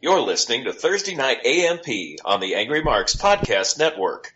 You're listening to Thursday Night AMP on the Angry Marks Podcast Network.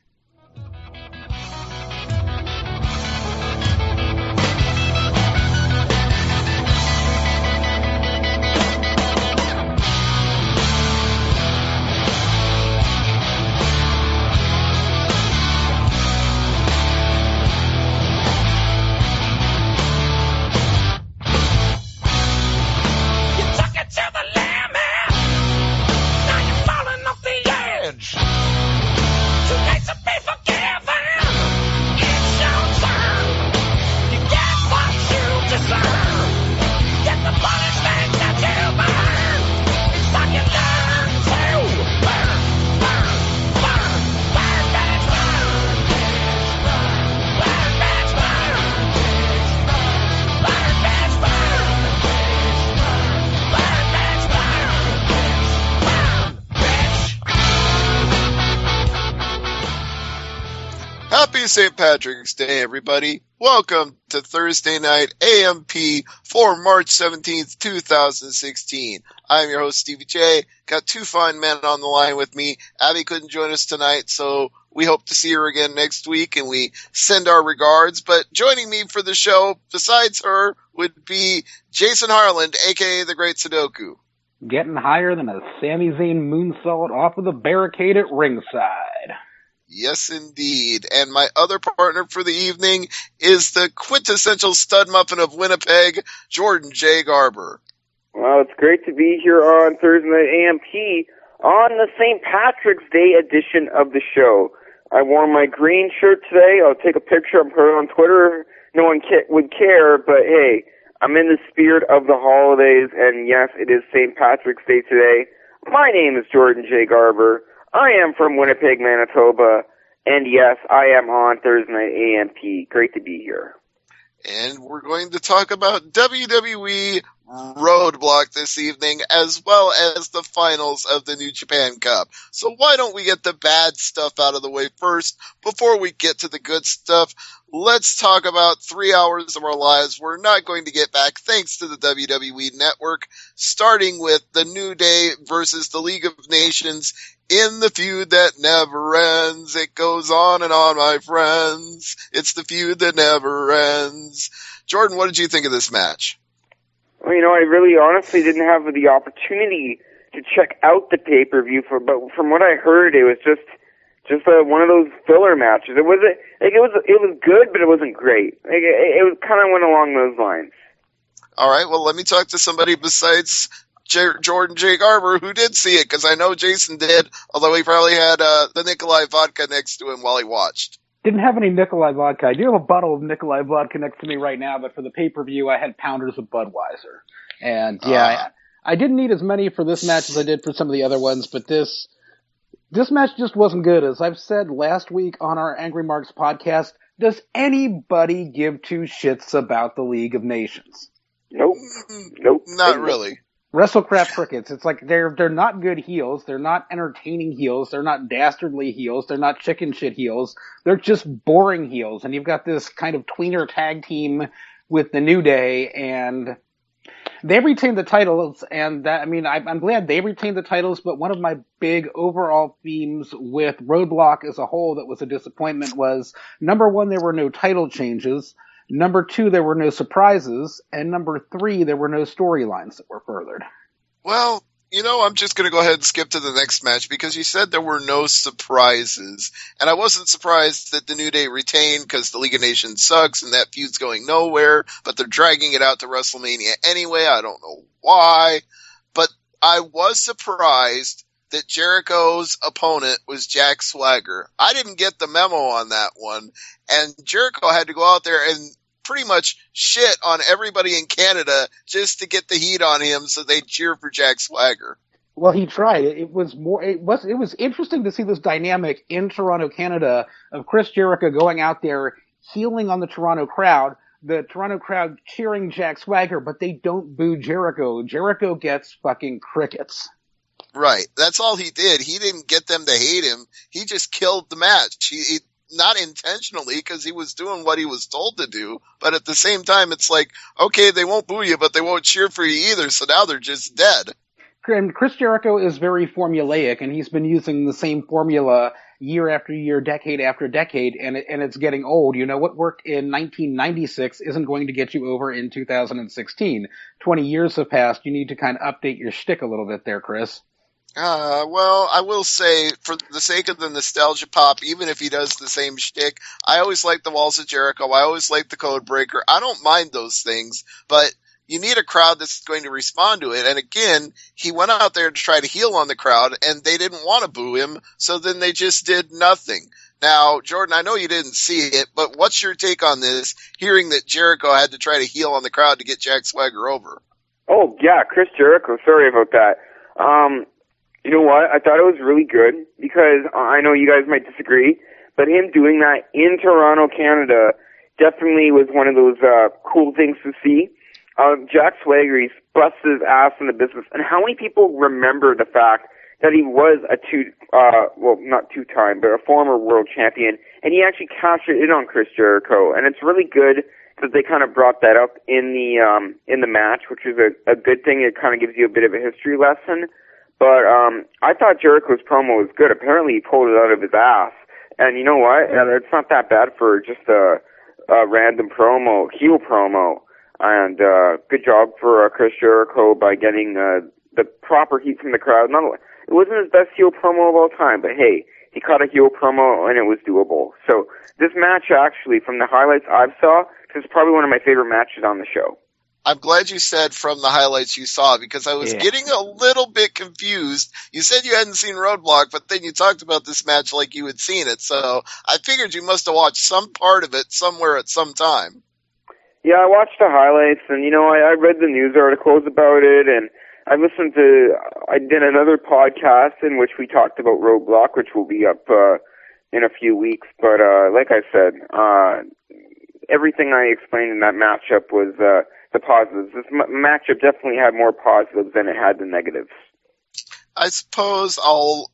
Happy St. Patrick's Day, everybody. Welcome to Thursday Night AMP for March 17th, 2016. I'm your host, Stevie J. Got two fine men on the line with me. Abby couldn't join us tonight, so we hope to see her again next week, and we send our regards. But joining me for the show, besides her, would be Jason Harland, a.k.a. The Great Sudoku. Getting higher than a Sami Zayn moonsault off of the barricade at ringside. Yes, indeed. And my other partner for the evening is the quintessential stud muffin of Winnipeg, Jordan J. Garber. Well, it's great to be here on Thursday Night AMP on the St. Patrick's Day edition of the show. I wore my green shirt today. I'll take a picture and put it on Twitter. No one would care, but hey, I'm in the spirit of the holidays, and yes, it is St. Patrick's Day today. My name is Jordan J. Garber. I am from Winnipeg, Manitoba, and yes, I am on Thursday Night AMP. Great to be here. And we're going to talk about WWE Roadblock this evening, as well as the finals of the New Japan Cup. So why don't we get the bad stuff out of the way first, before we get to the good stuff? Let's talk about 3 hours of our lives we're not going to get back thanks to the WWE Network, starting with the New Day versus the League of Nations in the feud that never ends. It goes on and on, my friends. It's the feud that never ends. Jordan, what did you think of this match? Well, I really honestly didn't have the opportunity to check out the pay-per-view, but from what I heard, it was just one of those filler matches. It was good, but it wasn't great. It was kind of went along those lines. All right, well, let me talk to somebody besides Jordan J. Garber who did see it, because I know Jason did, although he probably had the Nikolai vodka next to him while he watched. Didn't have any Nikolai vodka. I do have a bottle of Nikolai vodka next to me right now, but for the pay-per-view, I had pounders of Budweiser. And yeah, I didn't need as many for this match as I did for some of the other ones, but this match just wasn't good. As I've said last week on our Angry Marks podcast, does anybody give two shits about the League of Nations? Nope. Not really. WrestleCraft crickets. It's like they're not good heels. They're not entertaining heels. They're not dastardly heels. They're not chicken shit heels. They're just boring heels. And you've got this kind of tweener tag team with the New Day, and they retained the titles. And I'm glad they retained the titles. But one of my big overall themes with Roadblock as a whole that was a disappointment was, number one, there were no title changes. Number two, there were no surprises. And number three, there were no storylines that were furthered. Well, I'm just going to go ahead and skip to the next match, because you said there were no surprises. And I wasn't surprised that the New Day retained, because the League of Nations sucks and that feud's going nowhere. But they're dragging it out to WrestleMania anyway. I don't know why. But I was surprised that Jericho's opponent was Jack Swagger. I didn't get the memo on that one. And Jericho had to go out there and pretty much shit on everybody in Canada just to get the heat on him so they'd cheer for Jack Swagger. Well, he tried. It was interesting to see this dynamic in Toronto, Canada, of Chris Jericho going out there, healing on the Toronto crowd cheering Jack Swagger, but they don't boo Jericho. Jericho gets fucking crickets. Right. That's all he did. He didn't get them to hate him. He just killed the match. He not intentionally, because he was doing what he was told to do, but at the same time, it's like, okay, they won't boo you, but they won't cheer for you either, so now they're just dead. And Chris Jericho is very formulaic, and he's been using the same formula year after year, decade after decade, and it's getting old. You know, what worked in 1996 isn't going to get you over in 2016. 20 years have passed. You need to kind of update your shtick a little bit there, Chris. Well, I will say, for the sake of the nostalgia pop, even if he does the same shtick, I always like the Walls of Jericho. I always like the Code Breaker. I don't mind those things, but you need a crowd that's going to respond to it. And again, he went out there to try to heel on the crowd, and they didn't want to boo him, so then they just did nothing. Now, Jordan, I know you didn't see it, but what's your take on this, hearing that Jericho had to try to heel on the crowd to get Jack Swagger over? Oh, yeah, Chris Jericho. Sorry about that. You know what? I thought it was really good because I know you guys might disagree, but him doing that in Toronto, Canada, definitely was one of those cool things to see. Jack Swagger, he's busted his ass in the business. And how many people remember the fact that he was not two-time, but a former world champion, and he actually cashed it in on Chris Jericho. And it's really good that they kind of brought that up in the match, which is a good thing. It kind of gives you a bit of a history lesson. But I thought Jericho's promo was good. Apparently he pulled it out of his ass. And you know what? It's not that bad for just a random promo, heel promo. And good job for Chris Jericho by getting the proper heat from the crowd. It wasn't his best heel promo of all time, but hey, he caught a heel promo and it was doable. So this match, actually, from the highlights I've saw, is probably one of my favorite matches on the show. I'm glad you said from the highlights you saw, because I was getting a little bit confused. You said you hadn't seen Roadblock, but then you talked about this match like you had seen it. So I figured you must have watched some part of it somewhere at some time. Yeah, I watched the highlights, and, you know, I read the news articles about it, and I did another podcast in which we talked about Roadblock, which will be up in a few weeks. But like I said, everything I explained in that matchup was the positives. This matchup definitely had more positives than it had the negatives. I suppose I'll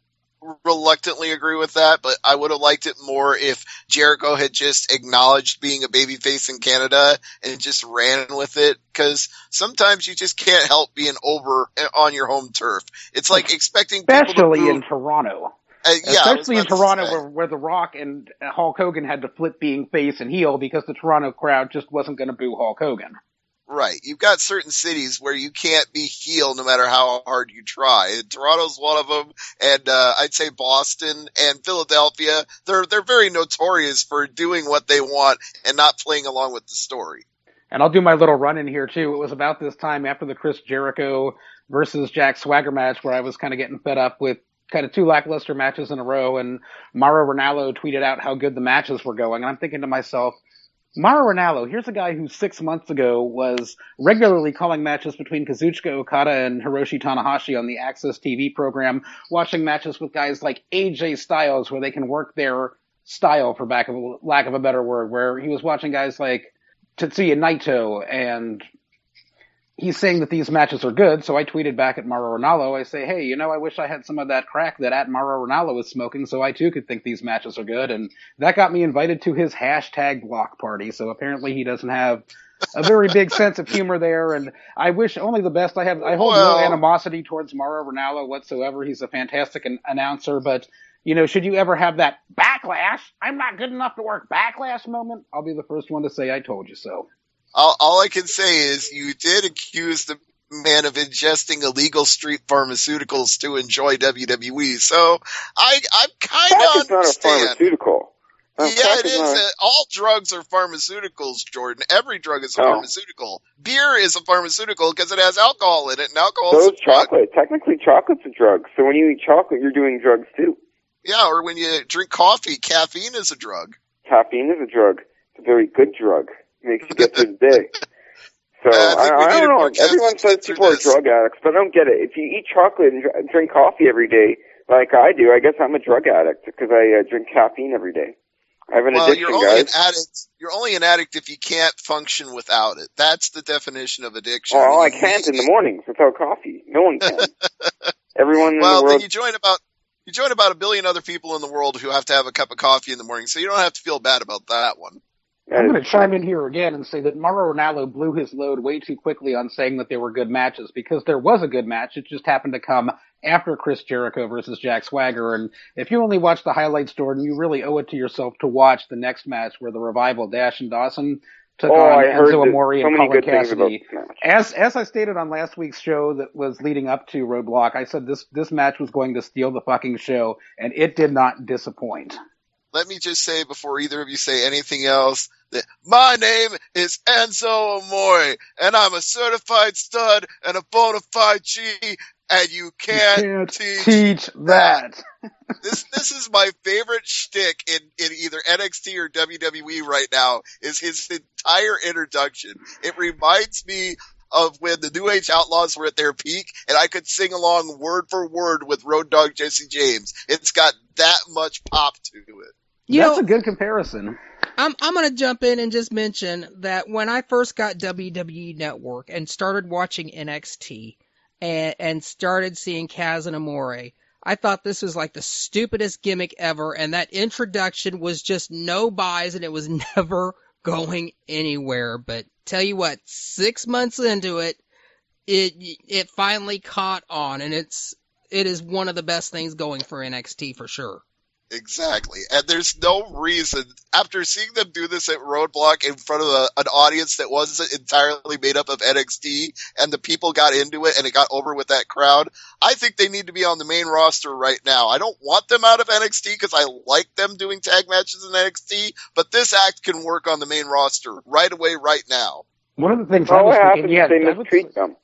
reluctantly agree with that, but I would have liked it more if Jericho had just acknowledged being a babyface in Canada and just ran with it, because sometimes you just can't help being over on your home turf. It's like expecting especially people to in Toronto. Yeah, especially in Toronto, where The Rock and Hulk Hogan had to flip being face and heel because the Toronto crowd just wasn't going to boo Hulk Hogan. Right. You've got certain cities where you can't be heel no matter how hard you try. And Toronto's one of them, and I'd say Boston and Philadelphia, they're very notorious for doing what they want and not playing along with the story. And I'll do my little run in here too. It was about this time after the Chris Jericho versus Jack Swagger match where I was kind of getting fed up with kind of two lackluster matches in a row, and Mauro Ranallo tweeted out how good the matches were going. And I'm thinking to myself, Mauro Ranallo, here's a guy who 6 months ago was regularly calling matches between Kazuchika Okada and Hiroshi Tanahashi on the Access TV program, watching matches with guys like AJ Styles where they can work their style, for lack of a better word, where he was watching guys like Tetsuya Naito, and he's saying that these matches are good, so I tweeted back at Mauro Ranallo. I say, hey, I wish I had some of that crack that at Mauro Ranallo is smoking, so I too could think these matches are good, and that got me invited to his hashtag block party, so apparently he doesn't have a very big sense of humor there, and I wish only the best. I hold no animosity towards Mauro Ranallo whatsoever. He's a fantastic announcer, but, should you ever have that backlash, I'm not good enough to work backlash moment, I'll be the first one to say I told you so. All I can say is you did accuse the man of ingesting illegal street pharmaceuticals to enjoy WWE. So I kind of understand. Not a pharmaceutical. Yeah, it is. All drugs are pharmaceuticals, Jordan. Every drug is a pharmaceutical. Beer is a pharmaceutical because it has alcohol in it, and alcohol is a drug. Chocolate. Technically, chocolate's a drug. So when you eat chocolate, you're doing drugs too. Yeah, or when you drink coffee, caffeine is a drug. Caffeine is a drug. It's a very good drug. Makes you get through the day. So, I don't know. Everyone says people are drug addicts, but I don't get it. If you eat chocolate and drink coffee every day, like I do, I guess I'm a drug addict because I drink caffeine every day. I have an addiction, You're only an addict if you can't function without it. That's the definition of addiction. Oh, I can't in the mornings without coffee. No one can. Everyone in the world. Well, then you join about a billion other people in the world who have to have a cup of coffee in the morning, so you don't have to feel bad about that one. I'm going to chime in here again and say that Mauro Ranallo blew his load way too quickly on saying that they were good matches, because there was a good match. It just happened to come after Chris Jericho versus Jack Swagger. And if you only watch the highlights, Jordan, you really owe it to yourself to watch the next match where the Revival, Dash and Dawson, took on Enzo Amore and Colin Cassidy. As I stated on last week's show that was leading up to Roadblock, I said this match was going to steal the fucking show, and it did not disappoint. Let me just say before either of you say anything else that my name is Enzo Amore, and I'm a certified stud and a bona fide G, and you can't teach that. This is my favorite shtick in either NXT or WWE right now, is his entire introduction. It reminds me of when the New Age Outlaws were at their peak, and I could sing along word for word with Road Dogg Jesse James. It's got that much pop to it. That's a good comparison. I'm going to jump in and just mention that when I first got WWE Network and started watching NXT and started seeing Kaz and Amore, I thought this was like the stupidest gimmick ever, and that introduction was just no buys, and it was never going anywhere. But tell you what, 6 months into it, it finally caught on, and it is one of the best things going for NXT for sure. Exactly. And there's no reason, after seeing them do this at Roadblock in front of an audience that wasn't entirely made up of NXT, and the people got into it and it got over with that crowd, I think they need to be on the main roster right now. I don't want them out of NXT because I like them doing tag matches in NXT, but this act can work on the main roster right away, right now. One of the things I was thinking, they mistreat them.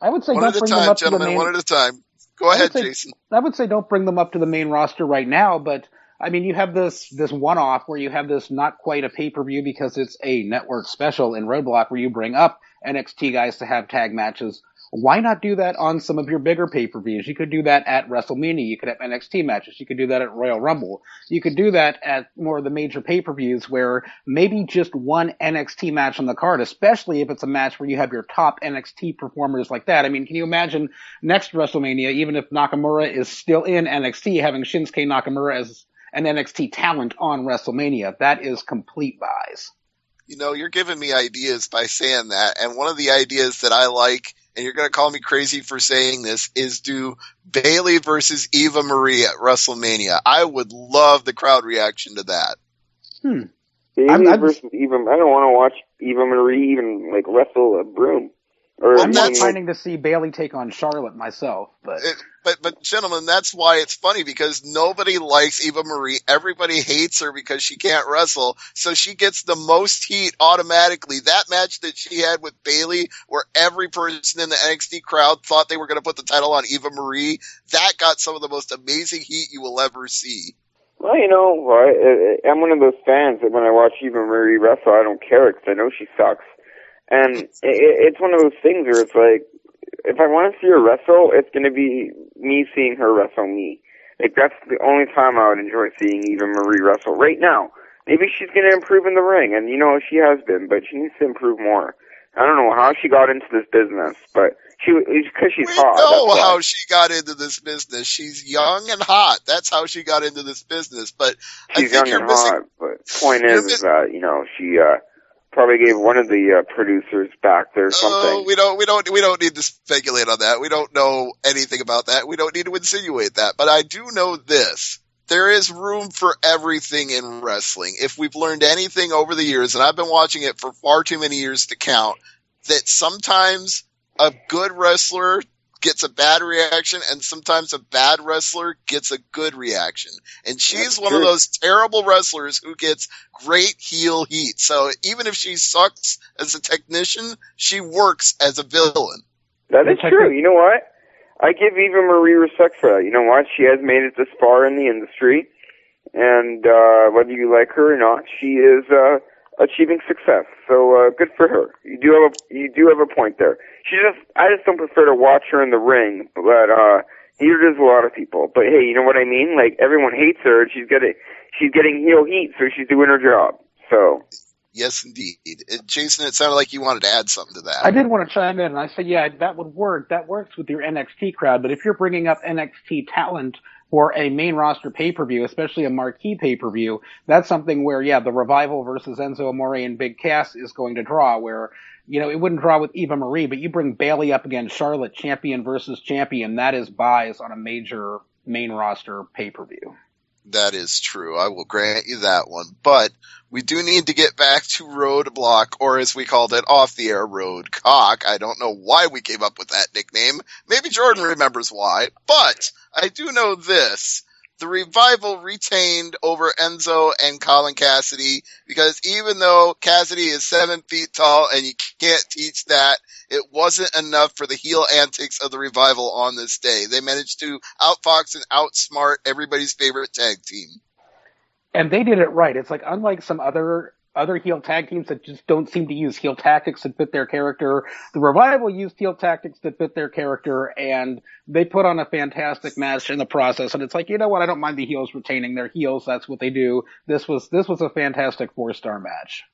I would say one don't at a bring time, them up gentlemen, to the main. one at a time. Go ahead, Jason. I would say don't bring them up to the main roster right now, but I mean, you have this one-off where you have this not quite a pay-per-view because it's a network special in Roadblock where you bring up NXT guys to have tag matches. Why not do that on some of your bigger pay-per-views? You could do that at WrestleMania. You could have NXT matches. You could do that at Royal Rumble. You could do that at more of the major pay-per-views where maybe just one NXT match on the card, especially if it's a match where you have your top NXT performers like that. I mean, can you imagine next WrestleMania, even if Nakamura is still in NXT, having Shinsuke Nakamura as an NXT talent on WrestleMania? That is complete buys. You know, you're giving me ideas by saying that, and one of the ideas that I like, and you're going to call me crazy for saying this, is do Bayley versus Eva Marie at WrestleMania. I would love the crowd reaction to that. Bayley versus Eva. I don't want to watch Eva Marie even like wrestle a broom. I'm not planning to see Bayley take on Charlotte myself, but gentlemen, that's why it's funny, because nobody likes Eva Marie. Everybody hates her because she can't wrestle, so she gets the most heat automatically. That match that she had with Bayley, where every person in the NXT crowd thought they were going to put the title on Eva Marie, that got some of the most amazing heat you will ever see. Well, you know, I'm one of those fans that when I watch Eva Marie wrestle, I don't care because I know she sucks. And it's one of those things where it's like, if I want to see her wrestle, it's going to be me seeing her wrestle me. Like, that's the only time I would enjoy seeing Eva Marie wrestle right now. Maybe she's going to improve in the ring, and you know, she has been, but she needs to improve more. I don't know how she got into this business, but because she's hot. We know how she got into this business. She's young and hot. That's how she got into this business. But she's young and hot. But the point is that, you know, she probably gave one of the producers back there something. We don't need to speculate on that. We don't know anything about that. We don't need to insinuate that. But I do know this. There is room for everything in wrestling. If we've learned anything over the years, and I've been watching it for far too many years to count, that sometimes a good wrestler gets a bad reaction, and sometimes a bad wrestler gets a good reaction. And she's one of those terrible wrestlers who gets great heel heat. So even if she sucks as a technician, she works as a villain. That is true. You know what? I give Eva Marie respect for that. You know what? She has made it this far in the industry, and whether you like her or not, she is achieving success. So good for her. You do have a point there. I just don't prefer to watch her in the ring, but neither does a lot of people. But hey, you know what I mean? Like, everyone hates her, and she's getting heel heat, so she's doing her job. So Yes, indeed. Jason, it sounded like you wanted to add something to that. I did want to chime in, and I said, yeah, that would work. That works with your NXT crowd, but if you're bringing up NXT talent for a main roster pay-per-view, especially a marquee pay-per-view, that's something where, yeah, the Revival versus Enzo Amore and Big Cass is going to draw, where, you know, it wouldn't draw with Eva Marie, but you bring Bayley up against Charlotte, champion versus champion, that is buys on a major main roster pay-per-view. That is true. I will grant you that one. But we do need to get back to Roadblock, or as we called it off the air, Roadcock. I don't know why we came up with that nickname. Maybe Jordan remembers why. But I do know this. The Revival retained over Enzo and Colin Cassidy, because even though Cassidy is 7 feet tall and you can't teach that, it wasn't enough for the heel antics of the Revival on this day. They managed to outfox and outsmart everybody's favorite tag team. And they did it right. It's like, unlike some other heel tag teams that just don't seem to use heel tactics that fit their character, the Revival used heel tactics that fit their character, and they put on a fantastic match in the process. And it's like, you know what? I don't mind the heels retaining their heels. That's what they do. This was a fantastic 4-star match.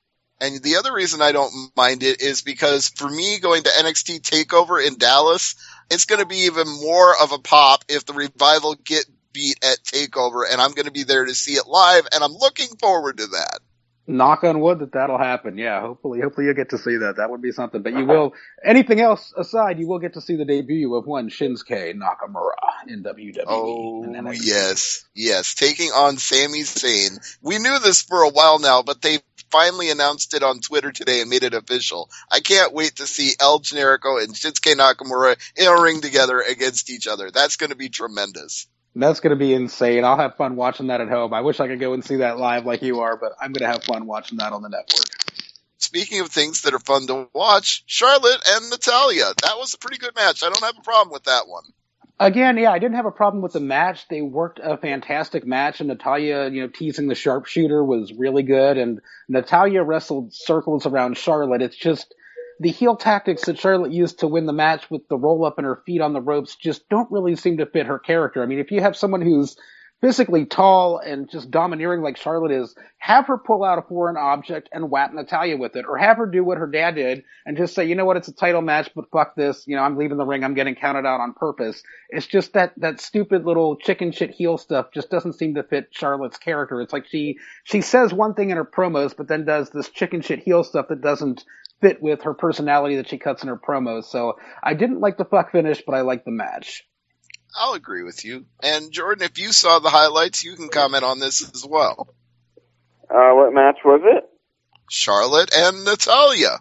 And the other reason I don't mind it is because for me, going to NXT TakeOver in Dallas, it's going to be even more of a pop if the Revival get beat at TakeOver, and I'm going to be there to see it live, and I'm looking forward to that. Knock on wood that'll happen. Yeah, hopefully you'll get to see that. That would be something. But you will, anything else aside, you will get to see the debut of one Shinsuke Nakamura in WWE. Oh, yes. Taking on Sami Zayn. We knew this for a while now, but they finally announced it on Twitter today and made it official. I can't wait to see El Generico and Shinsuke Nakamura in a ring together against each other. That's going to be tremendous. That's going to be insane. I'll have fun watching that at home. I wish I could go and see that live like you are, but I'm going to have fun watching that on the network. Speaking of things that are fun to watch, Charlotte and Natalya. That was a pretty good match. I don't have a problem with that one. Again, yeah, I didn't have a problem with the match. They worked a fantastic match, and Natalya, teasing the sharpshooter was really good, and Natalya wrestled circles around Charlotte. It's just the heel tactics that Charlotte used to win the match with the roll-up and her feet on the ropes just don't really seem to fit her character. I mean, if you have someone who's physically tall and just domineering like Charlotte is, have her pull out a foreign object and whap Natalya with it, or have her do what her dad did and just say, you know what, it's a title match, but fuck this, I'm leaving the ring, I'm getting counted out on purpose. It's just that stupid little chicken shit heel stuff just doesn't seem to fit Charlotte's character. It's like she says one thing in her promos, but then does this chicken shit heel stuff that doesn't fit with her personality that she cuts in her promos. So I didn't like the fuck finish, but I liked the match. I'll agree with you. And Jordan, if you saw the highlights, you can comment on this as well. What match was it? Charlotte and Natalya.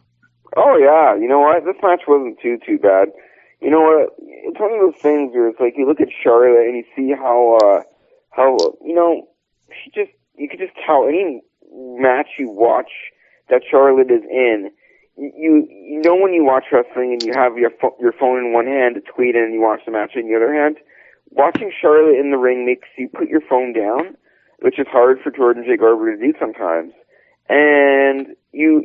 Oh yeah, you know what? This match wasn't too bad. You know what? It's one of those things where it's like you look at Charlotte and you see how you could just tell any match you watch that Charlotte is in. You know when you watch wrestling and you have your phone in one hand to tweet and you watch the match in the other hand, watching Charlotte in the ring makes you put your phone down, which is hard for Jordan J. Garber to do sometimes. And you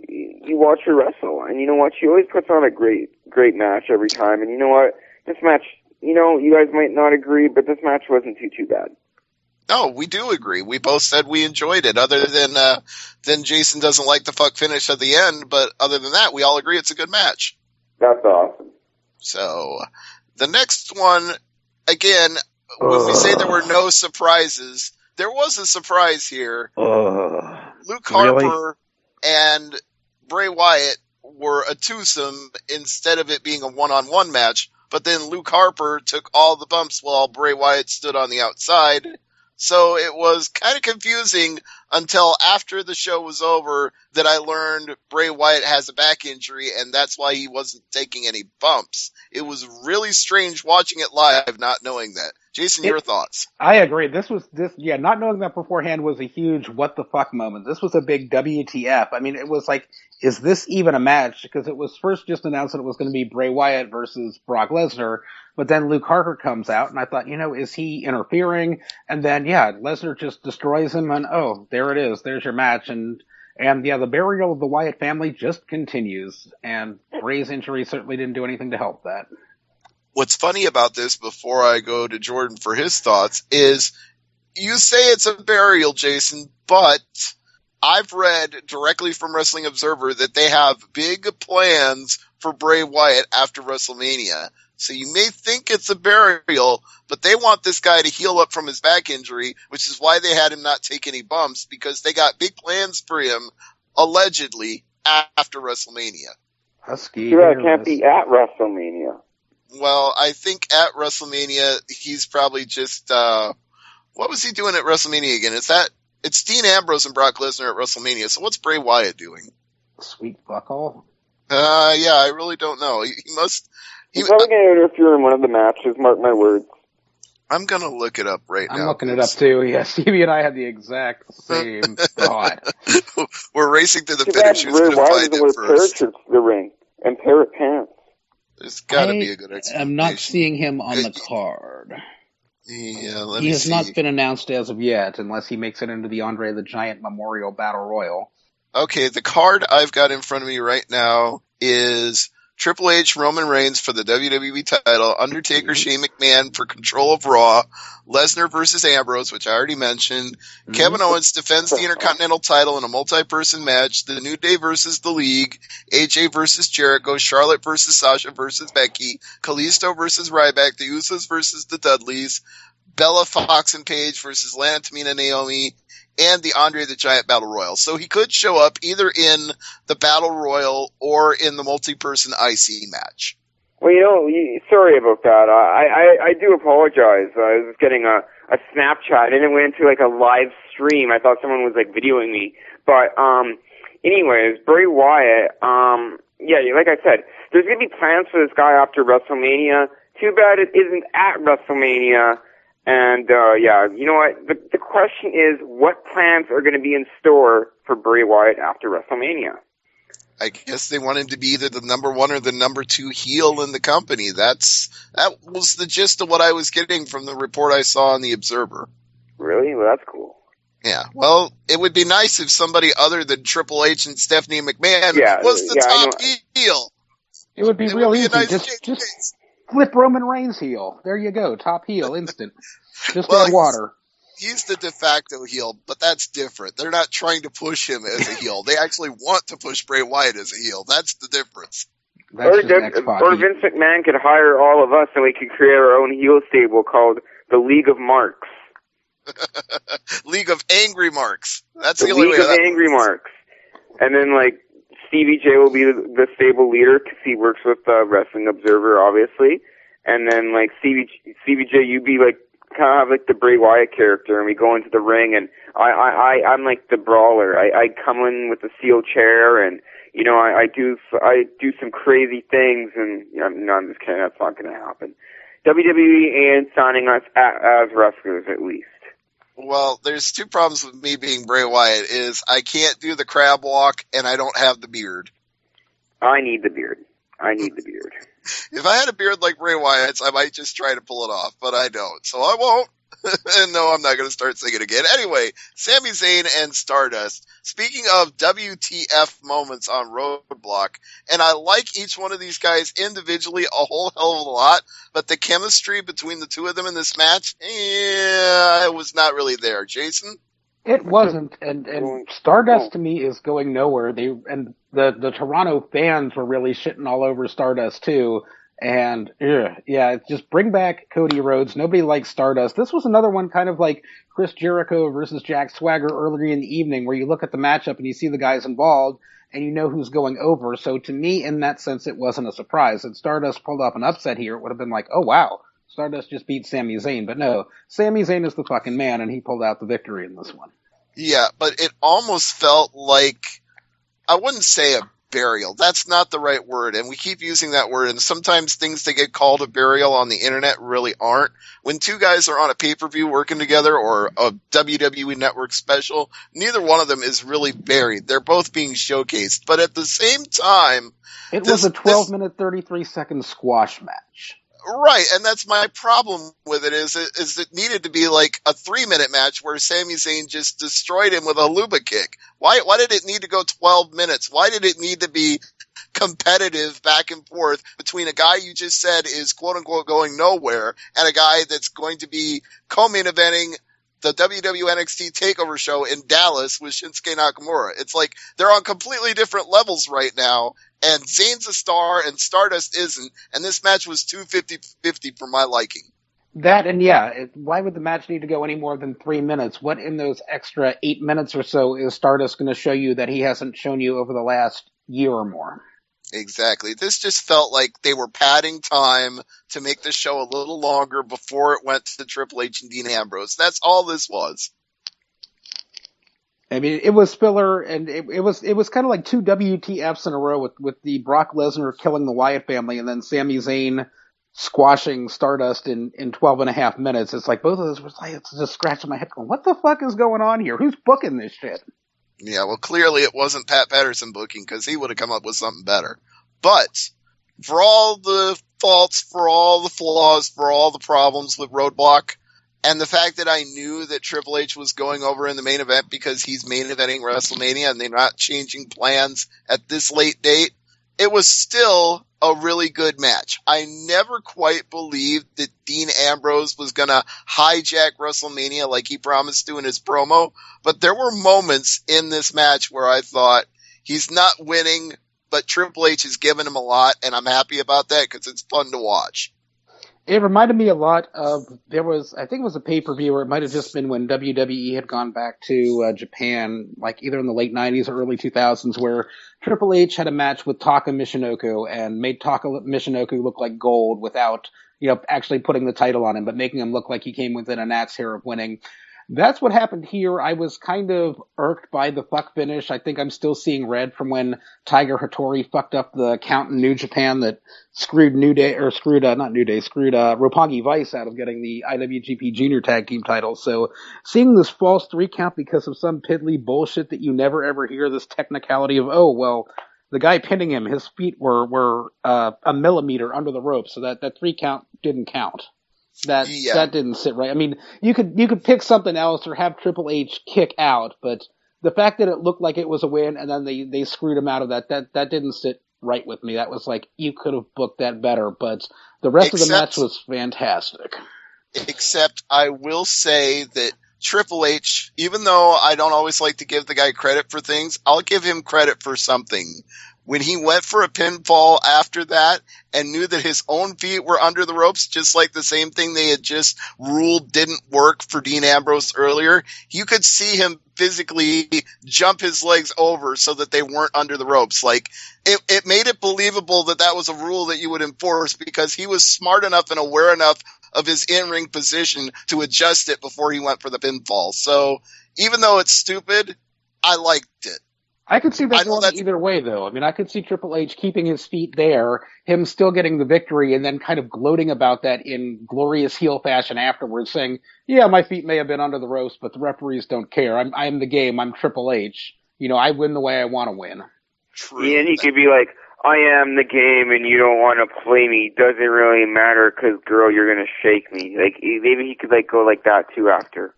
watch her wrestle, and you know what? She always puts on a great match every time. And you know what? This match, you guys might not agree, but this match wasn't too bad. No, we do agree. We both said we enjoyed it, other than Jason doesn't like the fuck finish at the end, but other than that, we all agree it's a good match. That's awesome. So, the next one, again, when we say there were no surprises, there was a surprise here. Luke Harper and Bray Wyatt were a twosome instead of it being a one-on-one match, but then Luke Harper took all the bumps while Bray Wyatt stood on the outside. So it was kind of confusing until after the show was over that I learned Bray Wyatt has a back injury and that's why he wasn't taking any bumps. It was really strange watching it live, not knowing that. Jason, your thoughts? I agree. Not knowing that beforehand was a huge what the fuck moment. This was a big WTF. I mean, it was like, is this even a match? Because it was first just announced that it was going to be Bray Wyatt versus Brock Lesnar, but then Luke Harper comes out, and I thought, is he interfering? And then, Lesnar just destroys him, and there it is. There's your match, and the burial of the Wyatt family just continues, and Bray's injury certainly didn't do anything to help that. What's funny about this, before I go to Jordan for his thoughts, is you say it's a burial, Jason, but I've read directly from Wrestling Observer that they have big plans for Bray Wyatt after WrestleMania. So you may think it's a burial, but they want this guy to heal up from his back injury, which is why they had him not take any bumps, because they got big plans for him, allegedly, after WrestleMania. Husky. Too bad it can't be at WrestleMania. Well, I think at WrestleMania, he's probably just, what was he doing at WrestleMania again? It's Dean Ambrose and Brock Lesnar at WrestleMania, so what's Bray Wyatt doing? Sweet buckhole. Yeah, I really don't know. He must... He's probably going to interfere in one of the matches, mark my words. I'm going to look it up right now. I'm looking it up too. Yeah, Stevie and I had the exact same thought. We're racing to the finish. Who's going to find it first? Parachutes to the ring and parrot pants. There's got to be a good explanation. I'm not seeing him on the card. Yeah, he has not been announced as of yet, unless he makes it into the Andre the Giant Memorial Battle Royal. Okay, the card I've got in front of me right now is Triple H, Roman Reigns for the WWE title, Undertaker, Shane McMahon for control of Raw, Lesnar versus Ambrose, which I already mentioned, Kevin Owens defends the Intercontinental title in a multi-person match, The New Day versus The League, AJ versus Jericho, Charlotte versus Sasha versus Becky, Kalisto versus Ryback, The Usos versus The Dudleys, Bella Fox and Paige versus Lana, Tamina, Naomi, and the Andre the Giant Battle Royal. So he could show up either in the Battle Royal or in the multi-person IC match. Well, sorry about that. I do apologize. I was getting a Snapchat, and it went into like a live stream. I thought someone was like videoing me. But anyways, Bray Wyatt, yeah, like I said, there's going to be plans for this guy after WrestleMania. Too bad it isn't at WrestleMania. And, yeah, you know what? The question is, what plans are going to be in store for Bray Wyatt after WrestleMania? I guess they want him to be either the number 1 or the number 2 heel in the company. That was the gist of what I was getting from the report I saw in the Observer. Really? Well, that's cool. Yeah. Well, it would be nice if somebody other than Triple H and Stephanie McMahon was the top heel. It would be real easy. Just flip Roman Reigns heel. There you go. Top heel, instant. Just add water. He's the de facto heel, but that's different. They're not trying to push him as a heel. They actually want to push Bray Wyatt as a heel. That's the difference. Or Vince McMahon could hire all of us and we could create our own heel stable called the League of Marks. League of Angry Marks. That's the only way. League of Angry Marks. And then, like, Stevie J will be the stable leader because he works with Wrestling Observer, obviously. And then, like, Stevie J, you be, like, kind of have, like, the Bray Wyatt character, and we go into the ring, and I'm, like, the brawler. I come in with the steel chair, and, you know, I do some crazy things, and, you know, no, I'm just kidding. That's not going to happen. WWE ain't signing us as wrestlers, at least. Well, there's two problems with me being Bray Wyatt is I can't do the crab walk and I don't have the beard. I need the beard. If I had a beard like Bray Wyatt's, I might just try to pull it off, but I don't. So I won't. And no, I'm not going to start singing again. Anyway, Sami Zayn and Stardust. Speaking of WTF moments on Roadblock, and I like each one of these guys individually a whole hell of a lot, but the chemistry between the two of them in this match, it was not really there. Jason? It wasn't, and Stardust to me is going nowhere. The Toronto fans were really shitting all over Stardust too. And, yeah, just bring back Cody Rhodes. Nobody likes Stardust. This was another one kind of like Chris Jericho versus Jack Swagger earlier in the evening where you look at the matchup and you see the guys involved and you know who's going over. So to me, in that sense, it wasn't a surprise. If Stardust pulled off an upset here, it would have been like, oh, wow, Stardust just beat Sami Zayn. But no, Sami Zayn is the fucking man, and he pulled out the victory in this one. Yeah, but it almost felt like, I wouldn't say a burial. That's not the right word, and we keep using that word, and sometimes things that get called a burial on the internet really aren't. When two guys are on a pay-per-view working together or a WWE Network special, neither one of them is really buried. They're both being showcased, but at the same time... It was a 12-minute, 33-second squash match. Right, and that's my problem with it is it needed to be like a 3-minute match where Sami Zayn just destroyed him with a Luba kick. Why did it need to go 12 minutes? Why did it need to be competitive back and forth between a guy you just said is quote unquote going nowhere and a guy that's going to be co-main eventing the WWE NXT TakeOver show in Dallas with Shinsuke Nakamura. It's like they're on completely different levels right now, and Zayn's a star and Stardust isn't, and this match was too 50-50 for my liking. That and yeah, why would the match need to go any more than 3 minutes? What in those extra 8 minutes or so is Stardust going to show you that he hasn't shown you over the last year or more? Exactly. This just felt like they were padding time to make the show a little longer before it went to Triple H and Dean Ambrose. That's all this was. I mean, it was filler, and it was kind of like 2 WTFs in a row with the Brock Lesnar killing the Wyatt family and then Sami Zayn squashing Stardust in 12 and a half minutes. It's like both of those was like, it's just scratching my head going, what the fuck is going on here? Who's booking this shit? Yeah, well, clearly it wasn't Pat Patterson booking because he would have come up with something better. But for all the faults, for all the flaws, for all the problems with Roadblock, and the fact that I knew that Triple H was going over in the main event because he's main eventing WrestleMania and they're not changing plans at this late date, it was still a really good match. I never quite believed that Dean Ambrose was going to hijack WrestleMania like he promised to in his promo, but there were moments in this match where I thought he's not winning, but Triple H has given him a lot, and I'm happy about that because it's fun to watch. It reminded me a lot of, I think it was a pay-per-view, or it might have just been when WWE had gone back to Japan, like either in the late 90s or early 2000s, where Triple H had a match with Taka Michinoku and made Taka Michinoku look like gold without, actually putting the title on him, but making him look like he came within a gnat's hair of winning. That's what happened here. I was kind of irked by the fuck finish. I think I'm still seeing red from when Tiger Hattori fucked up the count in New Japan that screwed Roppongi Vice out of getting the IWGP Junior Tag Team title. So seeing this false 3 count because of some piddly bullshit that you never ever hear, this technicality of, oh, well, the guy pinning him, his feet were a millimeter under the rope, so that 3 count didn't count. That didn't sit right. I mean, you could pick something else or have Triple H kick out, but the fact that it looked like it was a win and then they screwed him out of that didn't sit right with me. That was like, you could have booked that better, but the rest of the match was fantastic. Except I will say that Triple H, even though I don't always like to give the guy credit for things, I'll give him credit for something. When he went for a pinfall after that and knew that his own feet were under the ropes, just like the same thing they had just ruled didn't work for Dean Ambrose earlier, you could see him physically jump his legs over so that they weren't under the ropes. Like, it made it believable that that was a rule that you would enforce because he was smart enough and aware enough of his in-ring position to adjust it before he went for the pinfall. So even though it's stupid, I liked it. I could see that going either way, though. I mean, I could see Triple H keeping his feet there, him still getting the victory, and then kind of gloating about that in glorious heel fashion afterwards, saying, yeah, my feet may have been under the ropes, but the referees don't care. I'm the game. I'm Triple H. I win the way I want to win. True. Yeah, and he could be like, I am the game and you don't want to play me. Doesn't really matter because, girl, you're going to shake me. Like, maybe he could, go like that, too, after.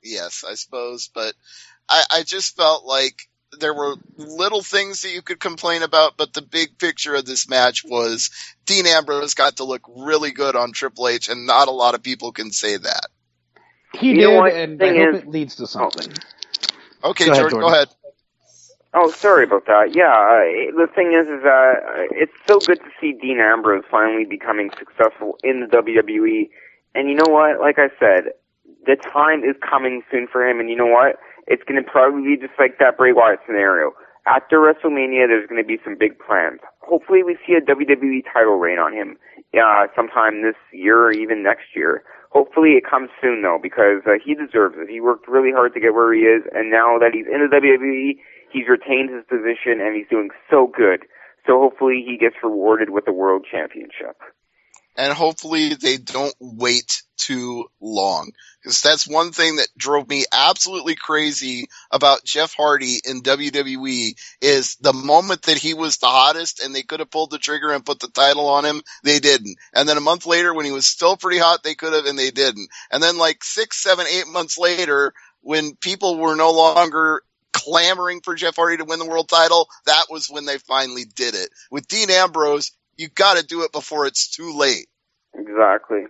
Yes, I suppose, but I just felt like there were little things that you could complain about, but the big picture of this match was Dean Ambrose got to look really good on Triple H, and not a lot of people can say that. He did, and I hope it leads to something. Okay, Jordan, go ahead. Oh, sorry about that. Yeah, the thing is that it's so good to see Dean Ambrose finally becoming successful in the WWE. And you know what? Like I said, the time is coming soon for him, and you know what? It's going to probably be just like that Bray Wyatt scenario. After WrestleMania, there's going to be some big plans. Hopefully we see a WWE title reign on him sometime this year or even next year. Hopefully it comes soon, though, because he deserves it. He worked really hard to get where he is, and now that he's in the WWE, he's retained his position, and he's doing so good. So hopefully he gets rewarded with the World Championship. And hopefully they don't wait too long. Because that's one thing that drove me absolutely crazy about Jeff Hardy in WWE is the moment that he was the hottest and they could have pulled the trigger and put the title on him, they didn't. And then a month later when he was still pretty hot, they could have and they didn't. And then 6, 7, 8 months later, when people were no longer clamoring for Jeff Hardy to win the world title, that was when they finally did it. With Dean Ambrose, you gotta do it before it's too late. Exactly.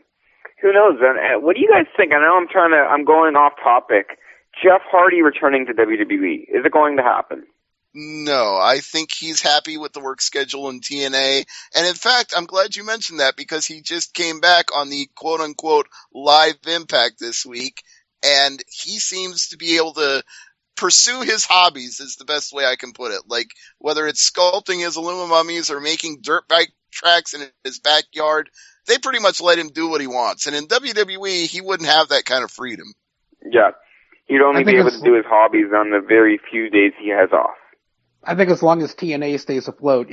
Who knows? And what do you guys think? I know I'm going off topic. Jeff Hardy returning to WWE. Is it going to happen? No, I think he's happy with the work schedule in TNA. And in fact, I'm glad you mentioned that because he just came back on the quote unquote live Impact this week. And he seems to be able to pursue his hobbies is the best way I can put it. Like whether it's sculpting his aluminum mummies or making dirt bike tracks in his backyard, they pretty much let him do what he wants. And in WWE, he wouldn't have that kind of freedom. Yeah. He'd only be able to do his hobbies on the very few days he has off. I think as long as TNA stays afloat,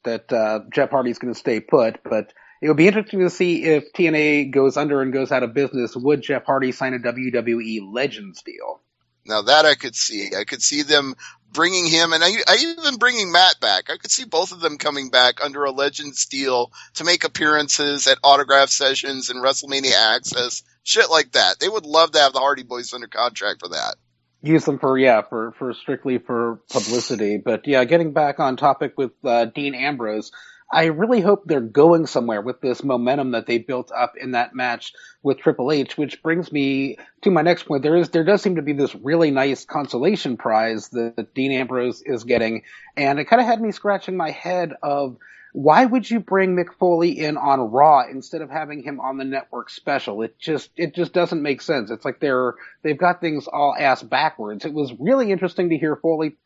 that Jeff Hardy's going to stay put. But it would be interesting to see if TNA goes under and goes out of business. Would Jeff Hardy sign a WWE Legends deal? Now that I could see. I could see them bringing him, and I even bringing Matt back. I could see both of them coming back under a Legends deal to make appearances at autograph sessions and WrestleMania Access, shit like that. They would love to have the Hardy Boys under contract for that. Use them for strictly for publicity. But yeah, getting back on topic with Dean Ambrose, I really hope they're going somewhere with this momentum that they built up in that match with Triple H, which brings me to my next point. There does seem to be this really nice consolation prize that Dean Ambrose is getting, and it kind of had me scratching my head of why would you bring Mick Foley in on Raw instead of having him on the network special? It just doesn't make sense. It's like they've got things all ass backwards. It was really interesting to hear Foley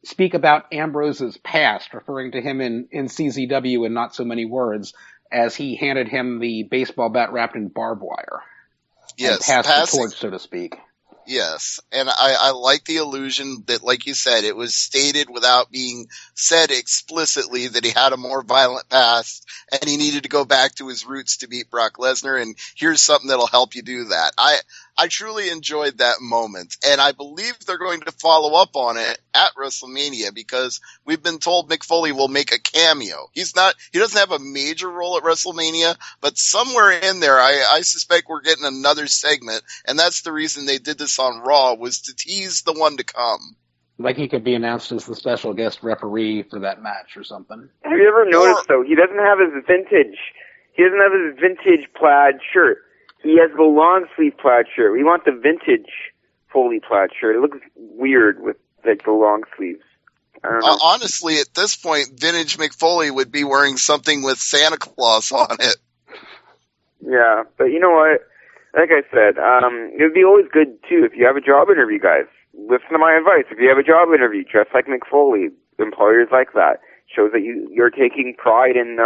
speak about Ambrose's past, referring to him in CZW in not so many words, as he handed him the baseball bat wrapped in barbed wire. Yes, and passed the torch, so to speak. Yes, and I like the illusion that, like you said, it was stated without being said explicitly that he had a more violent past and he needed to go back to his roots to beat Brock Lesnar, and here's something that'll help you do that. I truly enjoyed that moment, and I believe they're going to follow up on it at WrestleMania because we've been told Mick Foley will make a cameo. He doesn't have a major role at WrestleMania, but somewhere in there, I suspect we're getting another segment, and that's the reason they did this on Raw, was to tease the one to come. Like he could be announced as the special guest referee for that match or something. Have you ever noticed, though, he doesn't have his vintage plaid shirt. He has the long sleeve plaid shirt. We want the vintage Foley plaid shirt. It looks weird with like the long sleeves. I don't know. Honestly, at this point, vintage Mick Foley would be wearing something with Santa Claus on it. Yeah, but you know what? Like I said, it would be always good too if you have a job interview, guys. Listen to my advice. If you have a job interview, dress like Mick Foley. Employers like that. Shows that you're taking pride in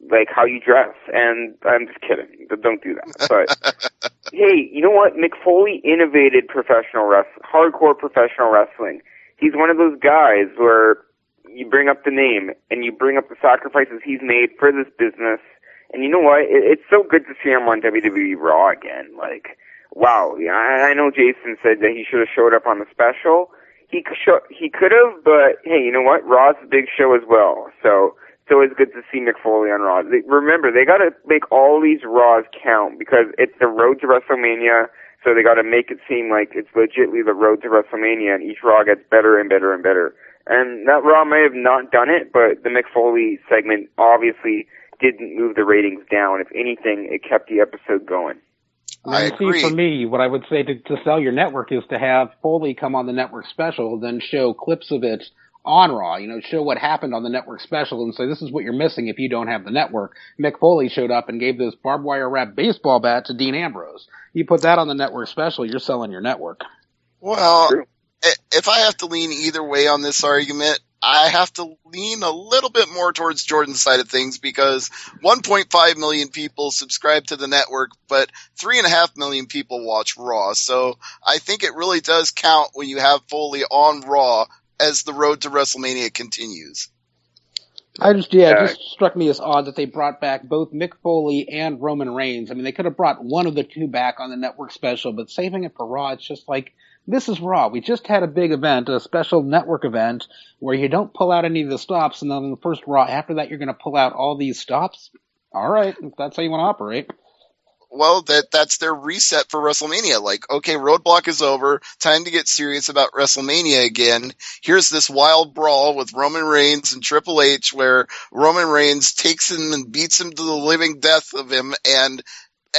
like how you dress. And I'm just kidding. Don't do that. But hey, you know what? Mick Foley innovated hardcore professional wrestling. He's one of those guys where you bring up the name and you bring up the sacrifices he's made for this business. And you know what? It's so good to see him on WWE Raw again. Like, wow. I know Jason said that he should have showed up on the special. He could have, but hey, you know what? Raw's a big show as well. So it's always good to see Mick Foley on Raw. Remember, they got to make all these Raws count because it's the road to WrestleMania. So they got to make it seem like it's legitimately the road to WrestleMania, and each Raw gets better and better and better. And that Raw may have not done it, but the Mick Foley segment obviously didn't move the ratings down. If anything, it kept the episode going. I agree. See, for me, what I would say to sell your network is to have Foley come on the network special, then show clips of it on Raw, show what happened on the network special and say, this is what you're missing if you don't have the network. Mick Foley showed up and gave this barbed wire wrapped baseball bat to Dean Ambrose. You put that on the network special, you're selling your network. Well, if I have to lean either way on this argument, I have to lean a little bit more towards Jordan's side of things because 1.5 million people subscribe to the network, but 3.5 million people watch Raw. So I think it really does count when you have Foley on Raw as the road to WrestleMania continues. It just struck me as odd that they brought back both Mick Foley and Roman Reigns. I mean, they could have brought one of the two back on the network special, but saving it for Raw, it's just like, this is Raw. We just had a big event, a special network event, where you don't pull out any of the stops, and then on the first Raw after that, you're going to pull out all these stops? All right, if that's how you want to operate. Well, that's their reset for WrestleMania. Like, okay, Roadblock is over. Time to get serious about WrestleMania again. Here's this wild brawl with Roman Reigns and Triple H where Roman Reigns takes him and beats him to the living death of him, and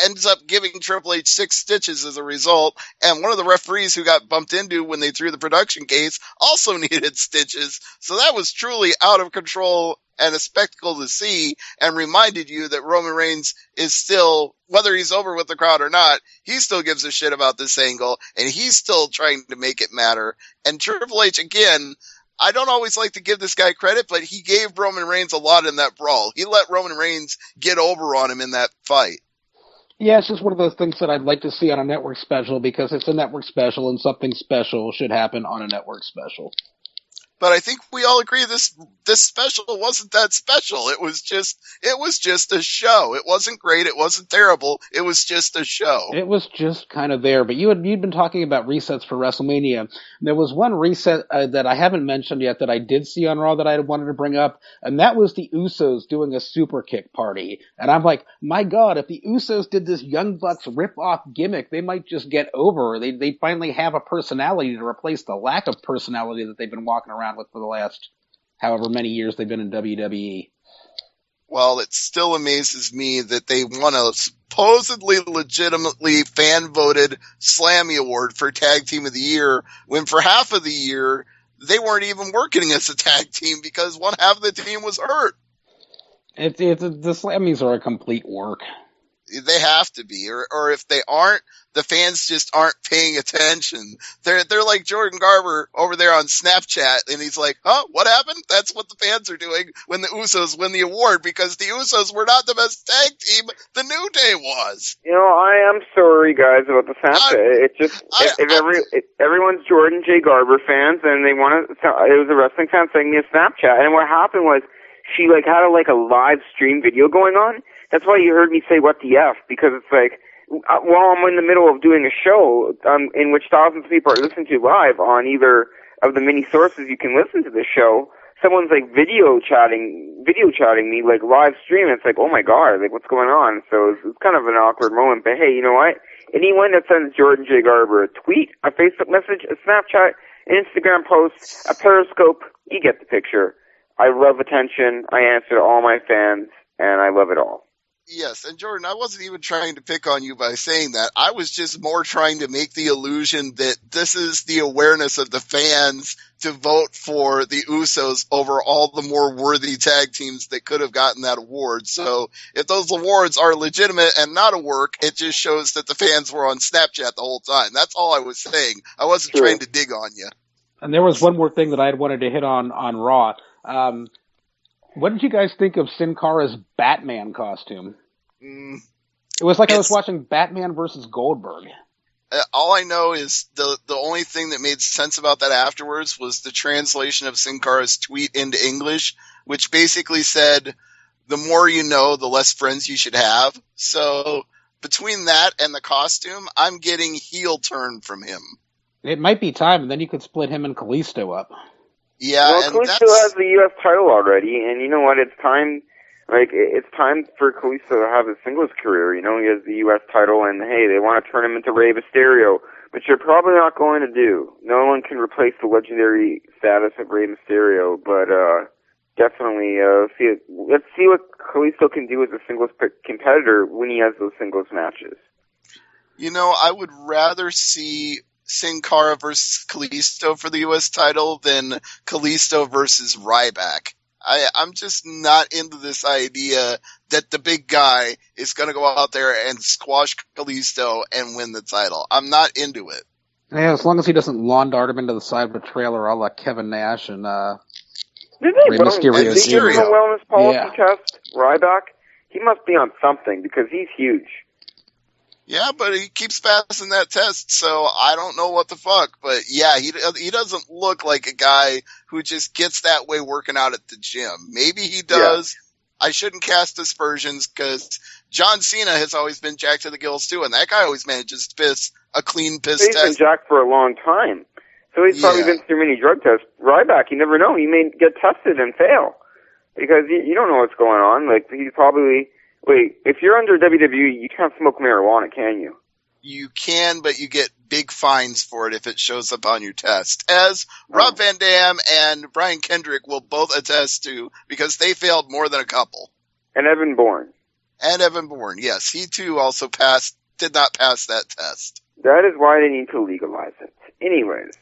ends up giving Triple H 6 stitches as a result. And one of the referees who got bumped into when they threw the production case also needed stitches. So that was truly out of control and a spectacle to see, and reminded you that Roman Reigns is still, whether he's over with the crowd or not, he still gives a shit about this angle, and he's still trying to make it matter. And Triple H, again, I don't always like to give this guy credit, but he gave Roman Reigns a lot in that brawl. He let Roman Reigns get over on him in that fight. Yeah, it's just one of those things that I'd like to see on a network special, because it's a network special and something special should happen on a network special. But I think we all agree this special wasn't that special. It was just a show. It wasn't great. It wasn't terrible. It was just a show. It was just kind of there. But you'd been talking about resets for WrestleMania. There was one reset that I haven't mentioned yet that I did see on Raw that I wanted to bring up, and that was the Usos doing a super kick party. And I'm like, my God, if the Usos did this Young Bucks rip-off gimmick, they might just get over. They finally have a personality to replace the lack of personality that they've been walking around with for the last however many years they've been in WWE. Well, it still amazes me that they won a supposedly legitimately fan-voted Slammy Award for Tag Team of the Year, when for half of the year, they weren't even working as a tag team because one half of the team was hurt. The Slammies are a complete work. They have to be, or if they aren't, the fans just aren't paying attention. They're like Jordan Garber over there on Snapchat, and he's like, huh, what happened? That's what the fans are doing when the Usos win the award, because the Usos were not the best tag team, the New Day was. You know, I am sorry, guys, about the Snapchat. If everyone's Jordan J. Garber fans, and they want to, it was a wrestling fan sending me a Snapchat, and what happened was, she had a live stream video going on. That's why you heard me say what the F, because it's like, while I'm in the middle of doing a show in which thousands of people are listening to live on either of the many sources you can listen to the show, someone's video chatting me, live stream. It's like, oh my God, what's going on? So it's kind of an awkward moment, but hey, you know what? Anyone that sends Jordan J. Garber a tweet, a Facebook message, a Snapchat, an Instagram post, a Periscope, you get the picture. I love attention. I answer to all my fans, and I love it all. Yes, and Jordan, I wasn't even trying to pick on you by saying that. I was just more trying to make the illusion that this is the awareness of the fans to vote for the Usos over all the more worthy tag teams that could have gotten that award. So if those awards are legitimate and not a work, it just shows that the fans were on Snapchat the whole time. That's all I was saying. I wasn't trying to dig on you. And there was one more thing that I had wanted to hit on Raw. What did you guys think of Sin Cara's Batman costume? It was like I was watching Batman versus Goldberg. All I know is the only thing that made sense about that afterwards was the translation of Sin Cara's tweet into English, which basically said, the more you know, the less friends you should have. So between that and the costume, I'm getting heel turn from him. It might be time, and then you could split him and Kalisto up. Yeah, well, Kalisto has the U.S. title already, and you know what? It's time. It's time for Kalisto to have a singles career. You know, he has the U.S. title, and hey, they want to turn him into Rey Mysterio, which they're probably not going to do. No one can replace the legendary status of Rey Mysterio, but definitely let's see what Kalisto can do as a singles competitor when he has those singles matches. You know, I would rather see Sin Cara versus Kalisto for the U.S. title than Kalisto versus Ryback. I'm just not into this idea that the big guy is going to go out there and squash Kalisto and win the title. I'm not into it. Yeah, as long as he doesn't lawn dart him into the side of a trailer a la Kevin Nash and Did they give him a wellness policy test, Ryback? He must be on something because he's huge. Yeah, but he keeps passing that test, so I don't know what the fuck. But yeah, he doesn't look like a guy who just gets that way working out at the gym. Maybe he does. Yeah. I shouldn't cast aspersions because John Cena has always been jacked to the gills too, and that guy always manages to piss a clean piss test. He's been jacked for a long time, so he's probably been through many drug tests. Ryback, you never know. He may get tested and fail because you don't know what's going on. He's probably... Wait, if you're under WWE, you can't smoke marijuana, can you? You can, but you get big fines for it if it shows up on your test. As Rob Van Dam and Brian Kendrick will both attest to, because they failed more than a couple. And Evan Bourne. And Evan Bourne, yes, he too also did not pass that test. That is why they need to legalize it. Anyways.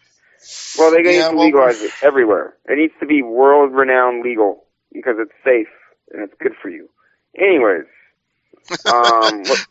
Well, they need to legalize it everywhere. It needs to be world-renowned legal because it's safe and it's good for you. Anyways.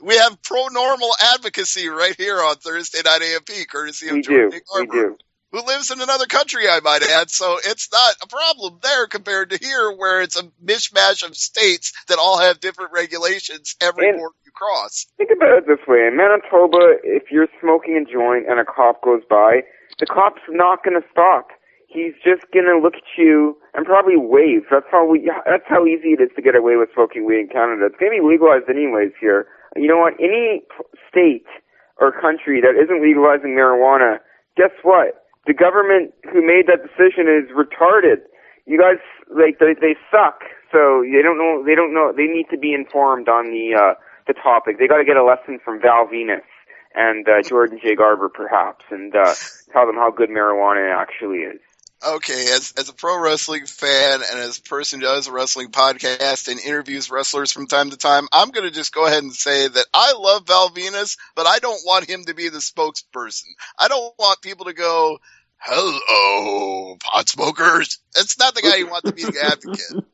We have pro-normal advocacy right here on Thursday Night AMP, courtesy of Jordan Garber, who lives in another country, I might add, so it's not a problem there compared to here, where it's a mishmash of states that all have different regulations every border you cross. Think about it this way. In Manitoba, if you're smoking a joint and a cop goes by, the cop's not going to stop. He's just going to look at you and probably wave. That's how easy it is to get away with smoking weed in Canada. It's going to be legalized anyways here. You know what? Any state or country that isn't legalizing marijuana, guess what? The government who made that decision is retarded. You guys, they suck. So they don't know. They need to be informed on the topic. They got to get a lesson from Val Venus and Jordan J. Garber, perhaps, and tell them how good marijuana actually is. Okay, as a pro wrestling fan and as a person who does a wrestling podcast and interviews wrestlers from time to time, I'm going to just go ahead and say that I love Val Venus, but I don't want him to be the spokesperson. I don't want people to go, hello, pot smokers. That's not the guy you want to be the advocate.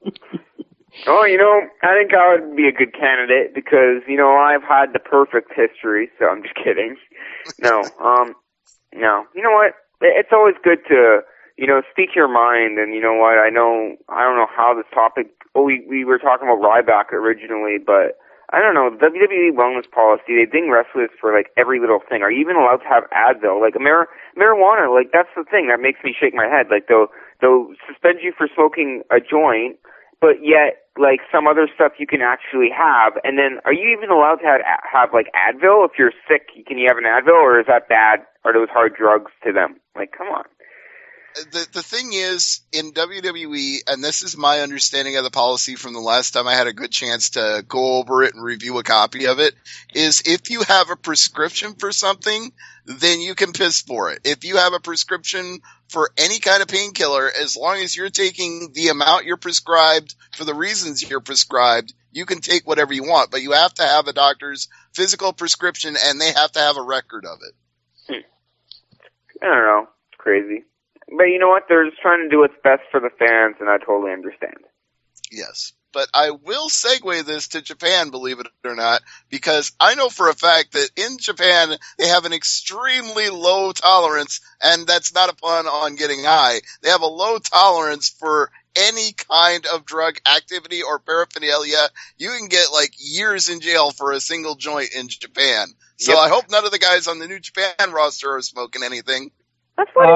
Oh, I think I would be a good candidate because, I've had the perfect history, so I'm just kidding. No. You know what? It's always good to, speak your mind, and you know what? I don't know how this topic, we were talking about Ryback originally, but I don't know, WWE wellness policy, they ding wrestlers for every little thing. Are you even allowed to have Advil? Marijuana, that's the thing that makes me shake my head. They'll suspend you for smoking a joint, but yet, some other stuff you can actually have, and then are you even allowed to have Advil? If you're sick, can you have an Advil, or is that bad? Are those hard drugs to them? Come on. The thing is, in WWE, and this is my understanding of the policy from the last time I had a good chance to go over it and review a copy of it, is if you have a prescription for something, then you can piss for it. If you have a prescription for any kind of painkiller, as long as you're taking the amount you're prescribed for the reasons you're prescribed, you can take whatever you want, but you have to have a doctor's physical prescription and they have to have a record of it. I don't know. It's crazy. But you know what? They're just trying to do what's best for the fans, and I totally understand. Yes. But I will segue this to Japan, believe it or not, because I know for a fact that in Japan, they have an extremely low tolerance, and that's not a pun on getting high. They have a low tolerance for any kind of drug activity or paraphernalia. You can get years in jail for a single joint in Japan. So yep. I hope none of the guys on the New Japan roster are smoking anything. That's what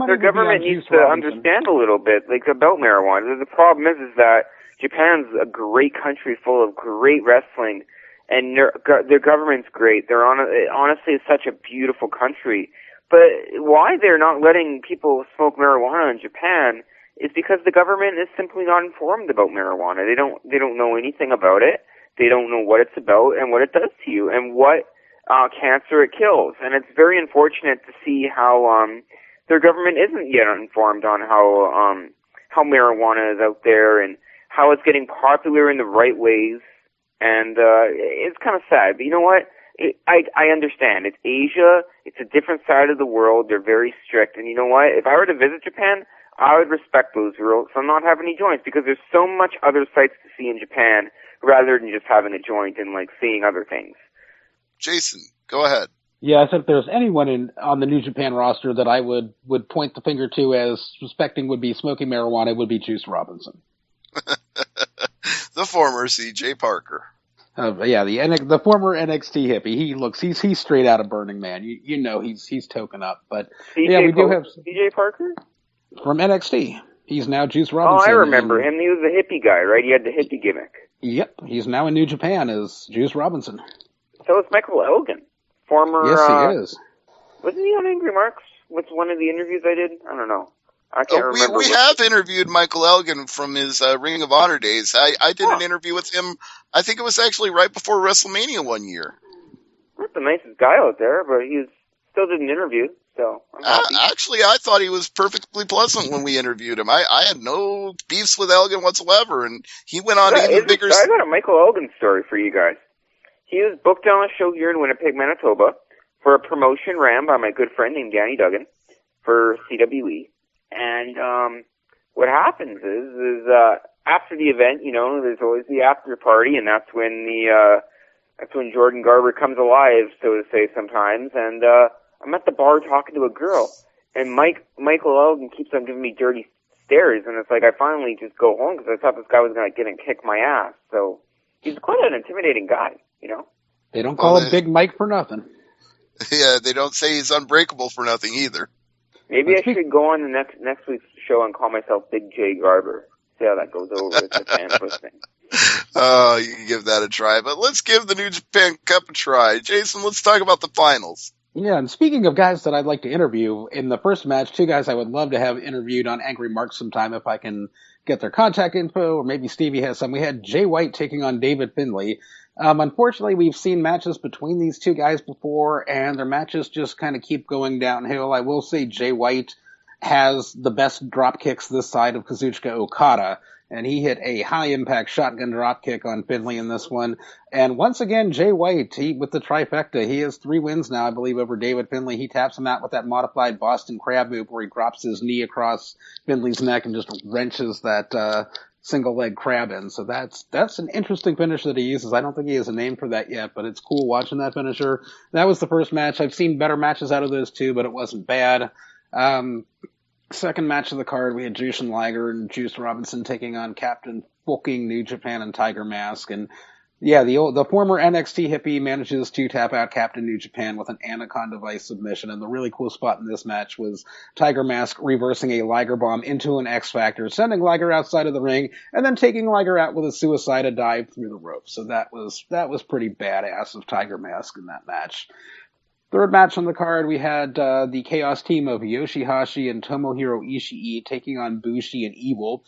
their government needs to understand a little bit, about marijuana. The problem is that Japan's a great country full of great wrestling, and their government's great. They're honestly such a beautiful country. But why they're not letting people smoke marijuana in Japan is because the government is simply not informed about marijuana. They don't know anything about it. They don't know what it's about and what it does to you and what cancer it kills. And it's very unfortunate to see how their government isn't yet informed on how marijuana is out there and how it's getting popular in the right ways. And it's kind of sad. But you know what? I understand. It's Asia. It's a different side of the world. They're very strict. And you know what? If I were to visit Japan, I would respect those rules. So I'm not having any joints because there's so much other sights to see in Japan rather than just having a joint and seeing other things. Jason, go ahead. Yeah, I said if there's anyone on the New Japan roster that I would point the finger to as suspecting would be smoking marijuana, it would be Juice Robinson. The former C.J. Parker. The former NXT hippie. He's straight out of Burning Man. You know he's token up. But we do have C.J. Parker from NXT. He's now Juice Robinson. Oh, I remember him. He was the hippie guy, right? He had the hippie gimmick. Yep, he's now in New Japan as Juice Robinson. So is Michael Elgin, former. Yes, he is. Wasn't he on Angry Marks with one of the interviews I did? I don't know. I can't remember. We have interviewed Michael Elgin from his Ring of Honor days. I did an interview with him. I think it was actually right before WrestleMania one year. Not the nicest guy out there, but he still did an interview. So I'm happy. Actually, I thought he was perfectly pleasant when we interviewed him. I had no beefs with Elgin whatsoever, and he went on to even bigger... I got a Michael Elgin story for you guys. He was booked on a show here in Winnipeg, Manitoba, for a promotion ran by my good friend named Danny Duggan for CWE. And what happens is after the event, you know, there's always the after party, and that's when Jordan Garber comes alive, so to say, sometimes. And I'm at the bar talking to a girl, and Michael Elgin keeps on giving me dirty stares, and it's like I finally just go home because I thought this guy was going to get and kick my ass. So he's quite an intimidating guy, you know. They don't call him Big Mike for nothing. Yeah, they don't say he's unbreakable for nothing either. Maybe I should go on the next week's show and call myself Big J Garber. See how that goes over with the fans listening. Oh, you can give that a try. But let's give the New Japan Cup a try. Jason, let's talk about the finals. Yeah, and speaking of guys that I'd like to interview, in the first match, two guys I would love to have interviewed on Angry Marks sometime if I can get their contact info, or maybe Stevie has some. We had Jay White taking on David Finlay. Unfortunately, we've seen matches between these two guys before, and their matches just kind of keep going downhill. I will say Jay White has the best drop kicks this side of Kazuchika Okada, and he hit a high-impact shotgun drop kick on Finlay in this one. And once again, Jay White, with the trifecta, he has 3 wins now, I believe, over David Finlay. He taps him out with that modified Boston Crab move where he drops his knee across Finlay's neck and just wrenches that single leg crab in. So that's an interesting finisher that he uses. I don't think he has a name for that yet, but it's cool watching that finisher. That was the first match. I've seen better matches out of those two, but it wasn't bad. Second match of the card, we had Jushin Liger and Juice Robinson taking on Captain fucking New Japan and Tiger Mask. And yeah, the former NXT hippie manages to tap out Captain New Japan with an Anaconda Vice submission. And the really cool spot in this match was Tiger Mask reversing a Liger bomb into an X Factor, sending Liger outside of the ring, and then taking Liger out with a suicide dive through the ropes. So that was pretty badass of Tiger Mask in that match. Third match on the card, we had the Chaos team of Yoshihashi and Tomohiro Ishii taking on Bushi and Evil.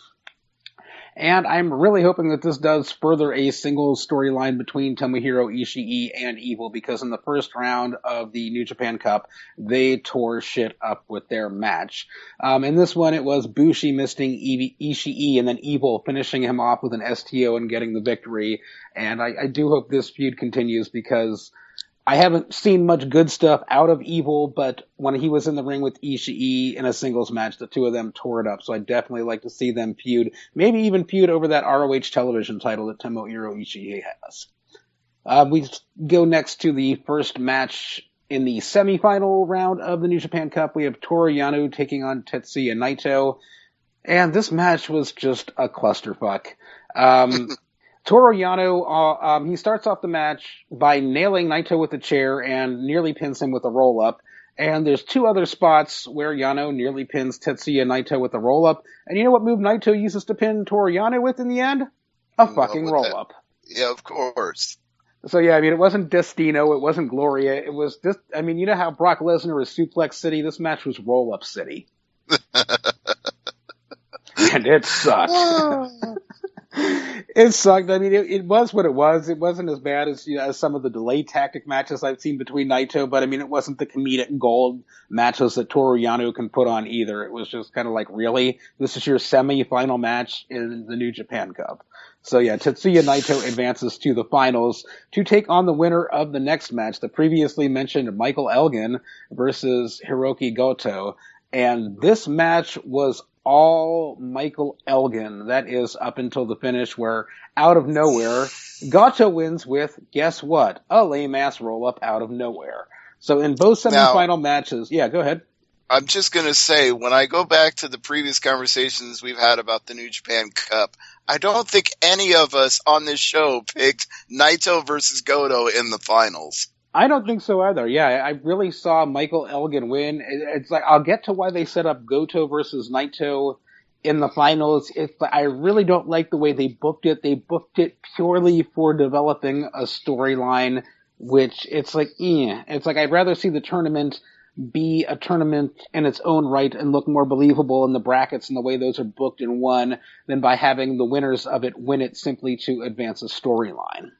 And I'm really hoping that this does further a single storyline between Tomohiro Ishii and Evil, because in the first round of the New Japan Cup, they tore shit up with their match. In this one, it was Bushi missing Ishii and then Evil finishing him off with an STO and getting the victory. And I do hope this feud continues, because I haven't seen much good stuff out of Evil, but when he was in the ring with Ishii in a singles match, the two of them tore it up. So I'd definitely like to see them feud, maybe even feud over that ROH television title that Tomohiro Ishii has. We go next to the first match in the semifinal round of the New Japan Cup. We have Toru Yano taking on Tetsuya Naito, and this match was just a clusterfuck. Toru Yano, he starts off the match by nailing Naito with a chair and nearly pins him with a roll-up. And there's 2 other spots where Yano nearly pins Tetsuya Naito with a roll-up. And you know what move Naito uses to pin Toru Yano with in the end? A fucking roll-up. Yeah, of course. So yeah, I mean, it wasn't Destino, it wasn't Gloria, it was just, I mean, you know how Brock Lesnar is Suplex City? This match was Roll-Up City. And it sucked. It sucked. I mean, it was what it was. It wasn't as bad as, as some of the delay tactic matches I've seen between Naito, but I mean, it wasn't the comedic gold matches that Toru Yano can put on either. It was just kind of like, really? This is your semi-final match in the New Japan Cup. So yeah, Tetsuya Naito advances to the finals to take on the winner of the next match, the previously mentioned Michael Elgin versus Hiroki Goto. And this match was all Michael Elgin. That is up until the finish, where out of nowhere, Goto wins with, guess what? A lame-ass roll-up out of nowhere. So in both semifinal matches, yeah, go ahead. I'm just going to say, when I go back to the previous conversations we've had about the New Japan Cup, I don't think any of us on this show picked Naito versus Goto in the finals. I don't think so either. Yeah, I really saw Michael Elgin win. It's like, I'll get to why they set up Goto versus Naito in the finals. It's like, I really don't like the way they booked it. They booked it purely for developing a storyline, which it's like, It's like, I'd rather see the tournament be a tournament in its own right and look more believable in the brackets and the way those are booked and won than by having the winners of it win it simply to advance a storyline.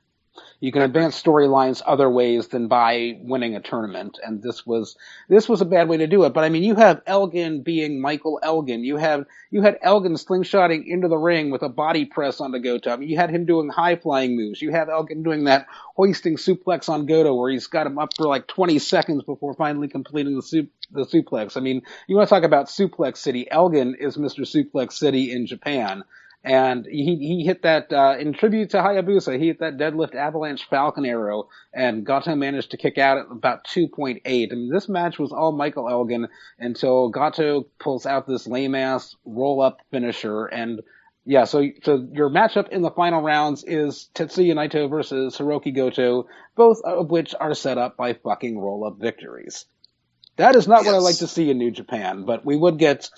You can advance storylines other ways than by winning a tournament, and this was a bad way to do it. But I mean, you have Elgin being Michael Elgin. You had Elgin slingshotting into the ring with a body press onto Goto. I mean, you had him doing high flying moves. You have Elgin doing that hoisting suplex on Goto, where he's got him up for like 20 seconds before finally completing the suplex. I mean, you want to talk about Suplex City? Elgin is Mr. Suplex City in Japan. And he hit that, in tribute to Hayabusa, he hit that deadlift avalanche falcon arrow, and Gato managed to kick out at about 2.8. I mean, this match was all Michael Elgin until Gato pulls out this lame-ass roll-up finisher, and yeah, so your matchup in the final rounds is Tetsuya Naito versus Hiroki Goto, both of which are set up by fucking roll-up victories. That is not what I like to see in New Japan, but we would get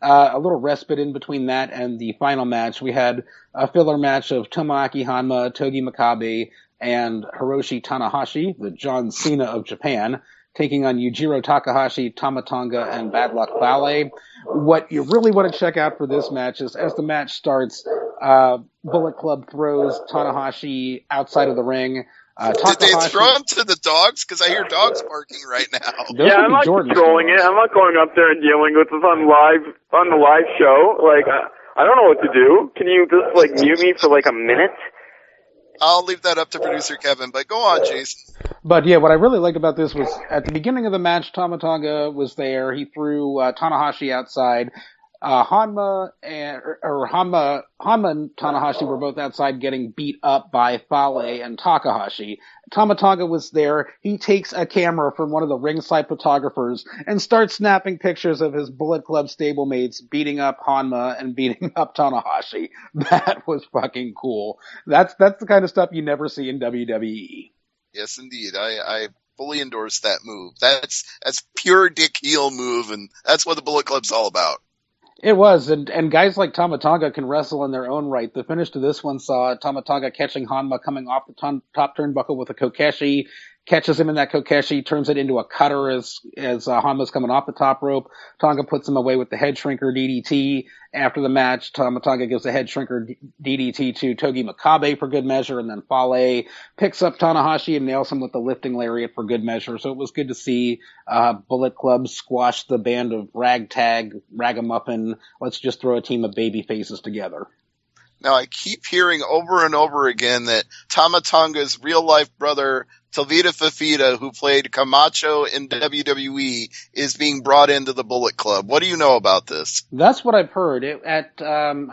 a little respite in between that and the final match. We had a filler match of Tomoaki Hanma, Togi Makabe, and Hiroshi Tanahashi, the John Cena of Japan, taking on Yujiro Takahashi, Tama Tonga, and Bad Luck Fale. What you really want to check out for this match is, as the match starts, Bullet Club throws Tanahashi outside of the ring. Did they throw him to the dogs? Because I hear dogs barking right now. Yeah, I'm not controlling it. I'm not going up there and dealing with this on the live show. Like, I don't know what to do. Can you just, like, mute me for, like, a minute? I'll leave that up to producer Kevin, but go on, Jason. But yeah, what I really liked about this was, at the beginning of the match, Tama Tonga was there. He threw Tanahashi outside. Hanma and Tanahashi were both outside getting beat up by Fale and Takahashi. Tama Tonga was there. He takes a camera from one of the ringside photographers and starts snapping pictures of his Bullet Club stablemates beating up Hanma and beating up Tanahashi. That was fucking cool. That's the kind of stuff you never see in WWE. Yes, indeed. I fully endorse that move. That's pure dick heel move, and that's what the Bullet Club's all about. It was, and guys like Tama Tonga can wrestle in their own right. The finish to this one saw Tama Tonga catching Hanma coming off the top turnbuckle with a Kokeshi, catches him in that Kokeshi, turns it into a cutter as Hanma's coming off the top rope. Tonga puts him away with the head shrinker DDT. After the match, Tama Tonga gives the head shrinker DDT to Togi Makabe for good measure, and then Fale picks up Tanahashi and nails him with the lifting lariat for good measure. So it was good to see Bullet Club squash the band of ragtag, ragamuffin, let's just throw a team of baby faces together. Now, I keep hearing over and over again that Tama Tonga's real-life brother, Telvita Fafita, who played Camacho in WWE, is being brought into the Bullet Club. What do you know about this? That's what I've heard. I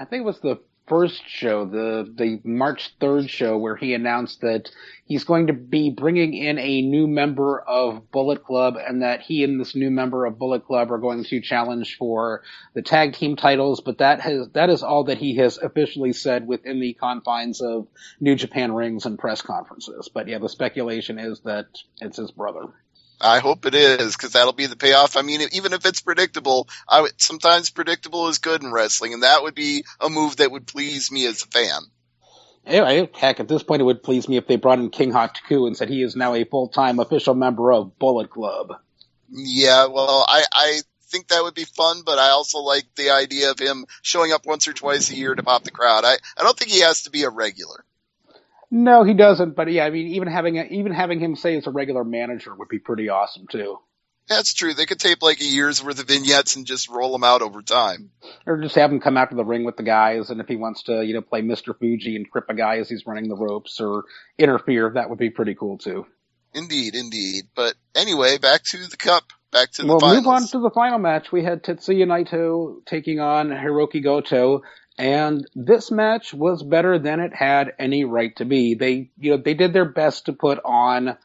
think it was the first show, the March 3rd show, where he announced that he's going to be bringing in a new member of Bullet Club, and that he and this new member of Bullet Club are going to challenge for the tag team titles, but that is all that he has officially said within the confines of New Japan rings and press conferences. But yeah, the speculation is that it's his brother. I hope it is, because that'll be the payoff. I mean, even if it's predictable, sometimes predictable is good in wrestling, and that would be a move that would please me as a fan. Anyway, heck, at this point it would please me if they brought in King Haku and said he is now a full-time official member of Bullet Club. Yeah, well, I think that would be fun, but I also like the idea of him showing up once or twice a year to pop the crowd. I don't think he has to be a regular. No, he doesn't. But yeah, I mean, even having him say it's a regular manager would be pretty awesome too. That's true. They could tape like a year's worth of vignettes and just roll them out over time. Or just have him come out to the ring with the guys, and if he wants to, play Mr. Fuji and crip a guy as he's running the ropes or interfere, that would be pretty cool too. Indeed, indeed. But anyway, back to the cup. Back to the finals. We'll move on to the final match. We had Tetsuya Naito taking on Hiroki Goto. And this match was better than it had any right to be. They did their best to put on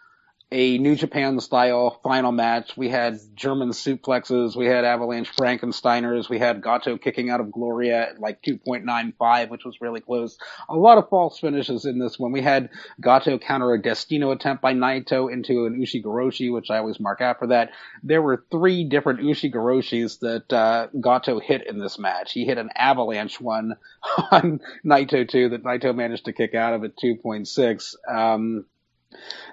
a New Japan style final match. We had German suplexes, we had Avalanche Frankensteiners, we had Gato kicking out of Gloria at like 2.95, which was really close. A lot of false finishes in this one. We had Gato counter a Destino attempt by Naito into an Ushigoroshi, which I always mark out for that. There were 3 different Ushigoroshis that Gato hit in this match. He hit an Avalanche one on Naito too that Naito managed to kick out of at 2.6.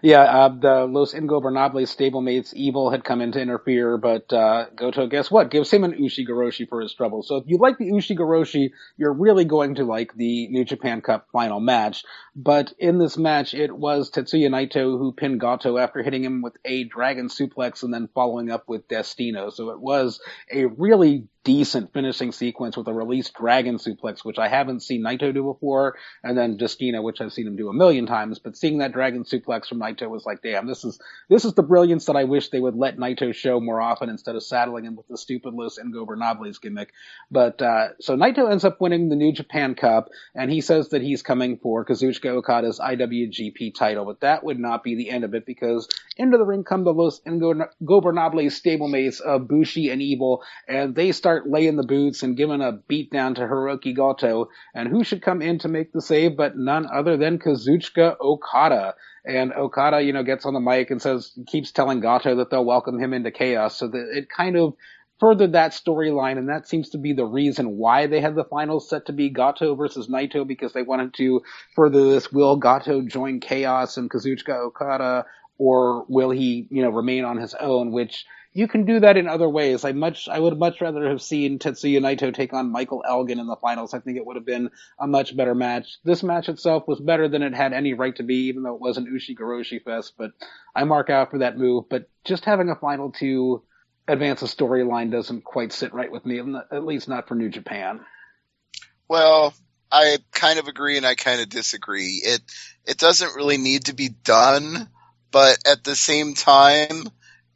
Yeah, the Los Ingobernables stablemates, Evil had come in to interfere, but Goto, guess what? Gives him an Ushigoroshi for his trouble. So if you like the Ushigoroshi, you're really going to like the New Japan Cup final match. But in this match, it was Tetsuya Naito who pinned Goto after hitting him with a dragon suplex and then following up with Destino. So it was a really decent finishing sequence with a released dragon suplex, which I haven't seen Naito do before, and then Destino, which I've seen him do a million times. But seeing that dragon suplex from Naito was like, damn, this is the brilliance that I wish they would let Naito show more often instead of saddling him with the stupid Los Ingobernables gimmick. But so Naito ends up winning the New Japan Cup, and he says that he's coming for Kazuchika Okada's IWGP title. But that would not be the end of it, because into the ring come the Los Ingobernables stablemates of Bushi and Evil, and they start laying the boots and giving a beat down to Hiroki Goto. And who should come in to make the save but none other than Kazuchika Okada. And Okada, gets on the mic and keeps telling Goto that they'll welcome him into Chaos. So that it kind of furthered that storyline, and that seems to be the reason why they had the finals set to be Goto versus Naito, because they wanted to further this, will Goto join Chaos and Kazuchika Okada, or will he, remain on his own, which you can do that in other ways. I would much rather have seen Tetsuya Naito take on Michael Elgin in the finals. I think it would have been a much better match. This match itself was better than it had any right to be, even though it was an Ushigoroshi fest, but I mark out for that move. But just having a final to advance a storyline doesn't quite sit right with me, at least not for New Japan. Well, I kind of agree and I kind of disagree. It doesn't really need to be done, but at the same time,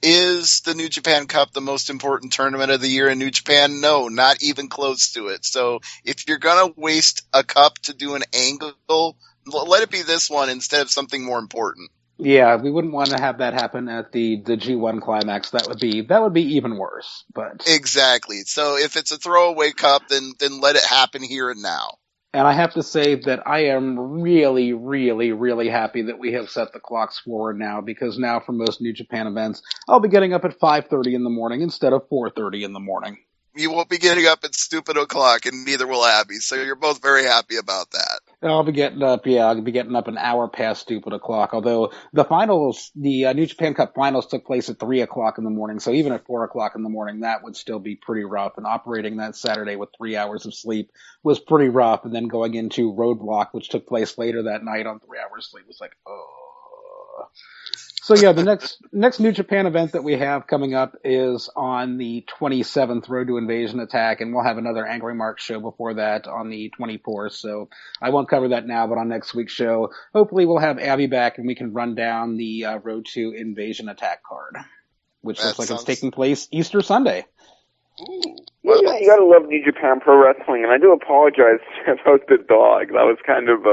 is the New Japan Cup the most important tournament of the year in New Japan? No, not even close to it. So if you're going to waste a cup to do an angle, let it be this one instead of something more important. Yeah, we wouldn't want to have that happen at the G1 climax. That would be even worse. But exactly. So if it's a throwaway cup, then let it happen here and now. And I have to say that I am really, really, really happy that we have set the clocks forward now, because now for most New Japan events, I'll be getting up at 5:30 in the morning instead of 4:30 in the morning. You won't be getting up at stupid o'clock, and neither will Abby, so you're both very happy about that. I'll be getting up an hour past stupid o'clock, although the New Japan Cup finals took place at 3 o'clock in the morning, so even at 4 o'clock in the morning, that would still be pretty rough, and operating that Saturday with 3 hours of sleep was pretty rough, and then going into Roadblock, which took place later that night on 3 hours sleep, was like, oh. So yeah, the next New Japan event that we have coming up is on the 27th, Road to Invasion Attack, and we'll have another Angry Marks show before that on the 24th, so I won't cover that now, but on next week's show, hopefully we'll have Abby back and we can run down the Road to Invasion Attack card, which looks like it's taking place Easter Sunday. Ooh, well, yeah, you gotta love New Japan Pro Wrestling, and I do apologize about the dog. That was kind of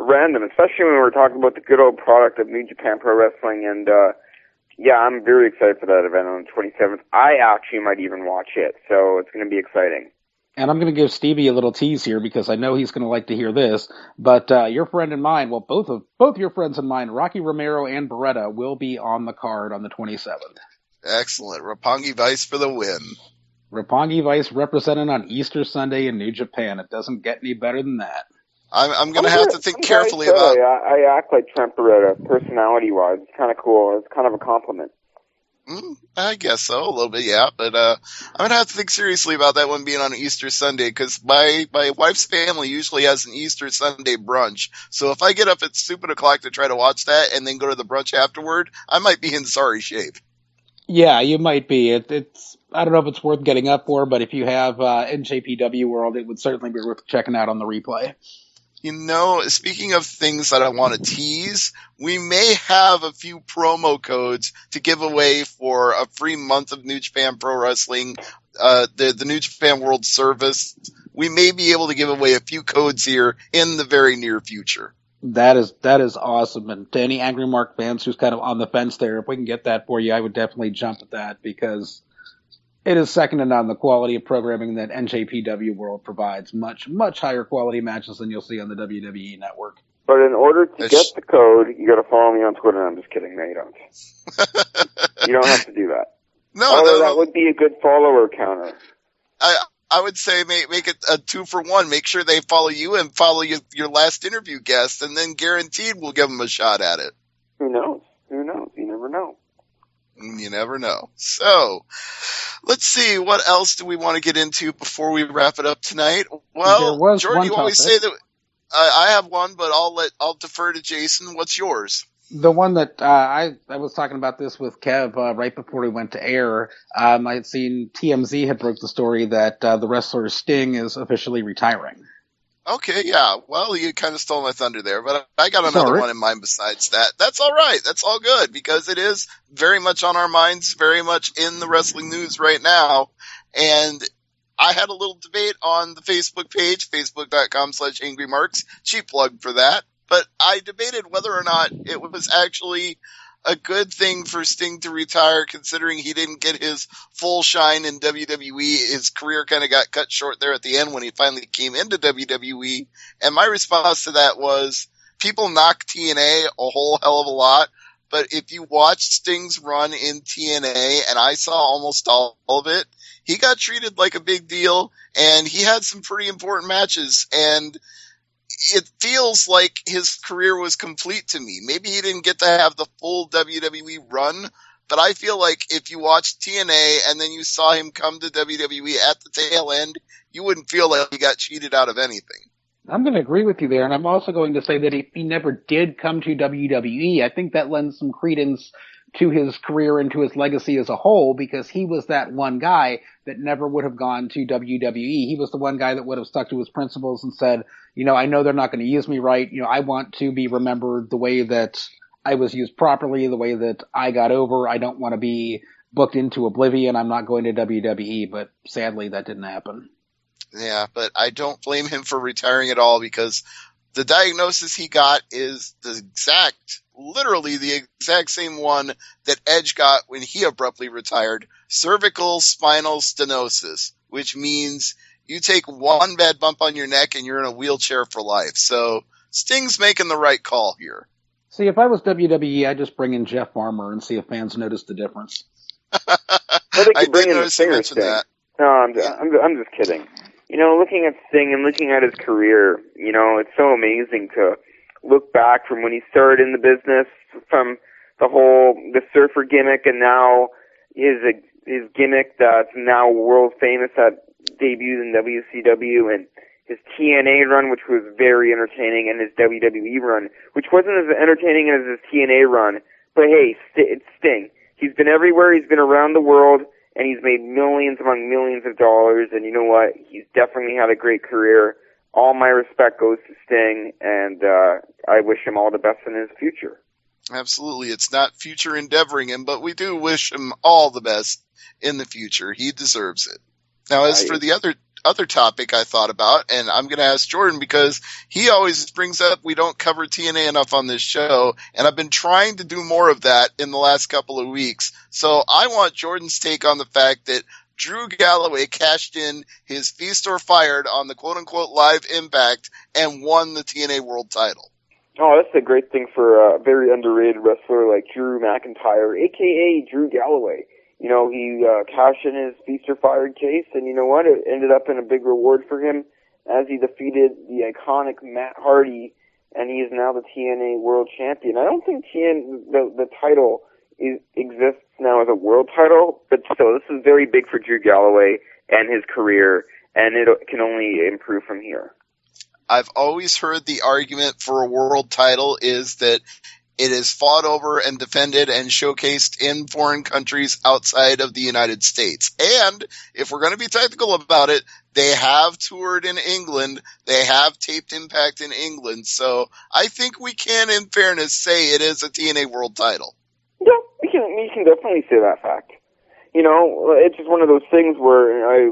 random, especially when we were talking about the good old product of New Japan Pro Wrestling, and yeah, I'm very excited for that event on the 27th. I actually might even watch it, so it's going to be exciting. And I'm going to give Stevie a little tease here, because I know he's going to like to hear this, but your friend and mine, well, both your friends and mine, Rocky Romero and Beretta, will be on the card on the 27th. Excellent. Roppongi Vice for the win. Roppongi Vice represented on Easter Sunday in New Japan. It doesn't get any better than that. I'm going to have to think carefully about... I act like Trent Beretta, personality-wise. It's kind of cool. It's kind of a compliment. I guess so, a little bit, yeah. But I'm going to have to think seriously about that one being on Easter Sunday, because my wife's family usually has an Easter Sunday brunch. So if I get up at stupid o'clock to try to watch that and then go to the brunch afterward, I might be in sorry shape. Yeah, you might be. It's I don't know if it's worth getting up for, but if you have NJPW World, it would certainly be worth checking out on the replay. You know, speaking of things that I want to tease, we may have a few promo codes to give away for a free month of New Japan Pro Wrestling, the New Japan World Service. We may be able to give away a few codes here in the very near future. That is awesome. And to any Angry Mark fans who's kind of on the fence there, if we can get that for you, I would definitely jump at that, because it is second to none, the quality of programming that NJPW World provides. Much, much higher quality matches than you'll see on the WWE network. But in order to get the code, you got to follow me on Twitter. I'm just kidding. No, you don't. You don't have to do that. No, that would be a good follower counter. I would say make it a 2-for-1. Make sure they follow you and follow your last interview guest, and then guaranteed we'll give them a shot at it. Who knows? You never know. You never know. So, let's see, what else do we want to get into before we wrap it up tonight? Well, There was Jordan, one you always topic. say that I have one, but I'll defer to Jason. What's yours? The one that I was talking about this with Kev right before we went to air. I had seen TMZ had broke the story that the wrestler Sting is officially retiring. Okay, yeah. Well, you kind of stole my thunder there, but I got another Sorry. one in mind besides that. That's all right. That's all good because it is very much on our minds, very much in the wrestling news right now. And I had a little debate on the Facebook page, facebook.com/AngryMarks. Cheap plug for that. But I debated whether or not it was actually a good thing for Sting to retire, considering he didn't get his full shine in WWE. His career kind of got cut short there at the end when he finally came into WWE. And my response to that was, people knock TNA a whole hell of a lot, but if you watch Sting's run in TNA, and I saw almost all of it, he got treated like a big deal, and he had some pretty important matches, and it feels like his career was complete to me. Maybe he didn't get to have the full WWE run, but I feel like if you watched TNA and then you saw him come to WWE at the tail end, you wouldn't feel like he got cheated out of anything. I'm going to agree with you there, and I'm also going to say that if he never did come to WWE, I think that lends some credence to his career and to his legacy as a whole, because he was that one guy that never would have gone to WWE. He was the one guy that would have stuck to his principles and said, I know they're not going to use me right. I want to be remembered the way that I was used properly, the way that I got over. I don't want to be booked into oblivion. I'm not going to WWE, but sadly that didn't happen. Yeah, but I don't blame him for retiring at all, because the diagnosis he got is literally the exact same one that Edge got when he abruptly retired: cervical spinal stenosis, which means you take one bad bump on your neck and you're in a wheelchair for life. So Sting's making the right call here. See, if I was WWE, I'd just bring in Jeff Farmer and see if fans notice the difference. I did notice you mentioned that. No, I'm just kidding. Looking at Sting and looking at his career, it's so amazing to look back from when he started in the business, from the surfer gimmick, and now his gimmick that's now world famous, that debuted in WCW, and his TNA run, which was very entertaining, and his WWE run, which wasn't as entertaining as his TNA run. But hey, it's Sting. He's been everywhere. He's been around the world, and he's made millions among millions of dollars. And you know what? He's definitely had a great career. All my respect goes to Sting, and I wish him all the best in his future. Absolutely. It's not future endeavoring him, but we do wish him all the best in the future. He deserves it. Now, as for the other topic I thought about, and I'm going to ask Jordan because he always brings up we don't cover TNA enough on this show, and I've been trying to do more of that in the last couple of weeks. So I want Jordan's take on the fact that Drew Galloway cashed in his Feast or Fired on the quote-unquote Live Impact and won the TNA World title. Oh, that's a great thing for a very underrated wrestler like Drew McIntyre, a.k.a. Drew Galloway. He cashed in his Feast or Fired case, and you know what? It ended up in a big reward for him as he defeated the iconic Matt Hardy, and he is now the TNA World Champion. I don't think the title exists now as a world title, but still, this is very big for Drew Galloway and his career, and it can only improve from here. I've always heard the argument for a world title is that it is fought over and defended and showcased in foreign countries outside of the United States. And if we're going to be technical about it, they have toured in England. They have taped Impact in England. So I think we can, in fairness, say it is a TNA World title. Yeah, we can definitely say that fact. It's just one of those things where I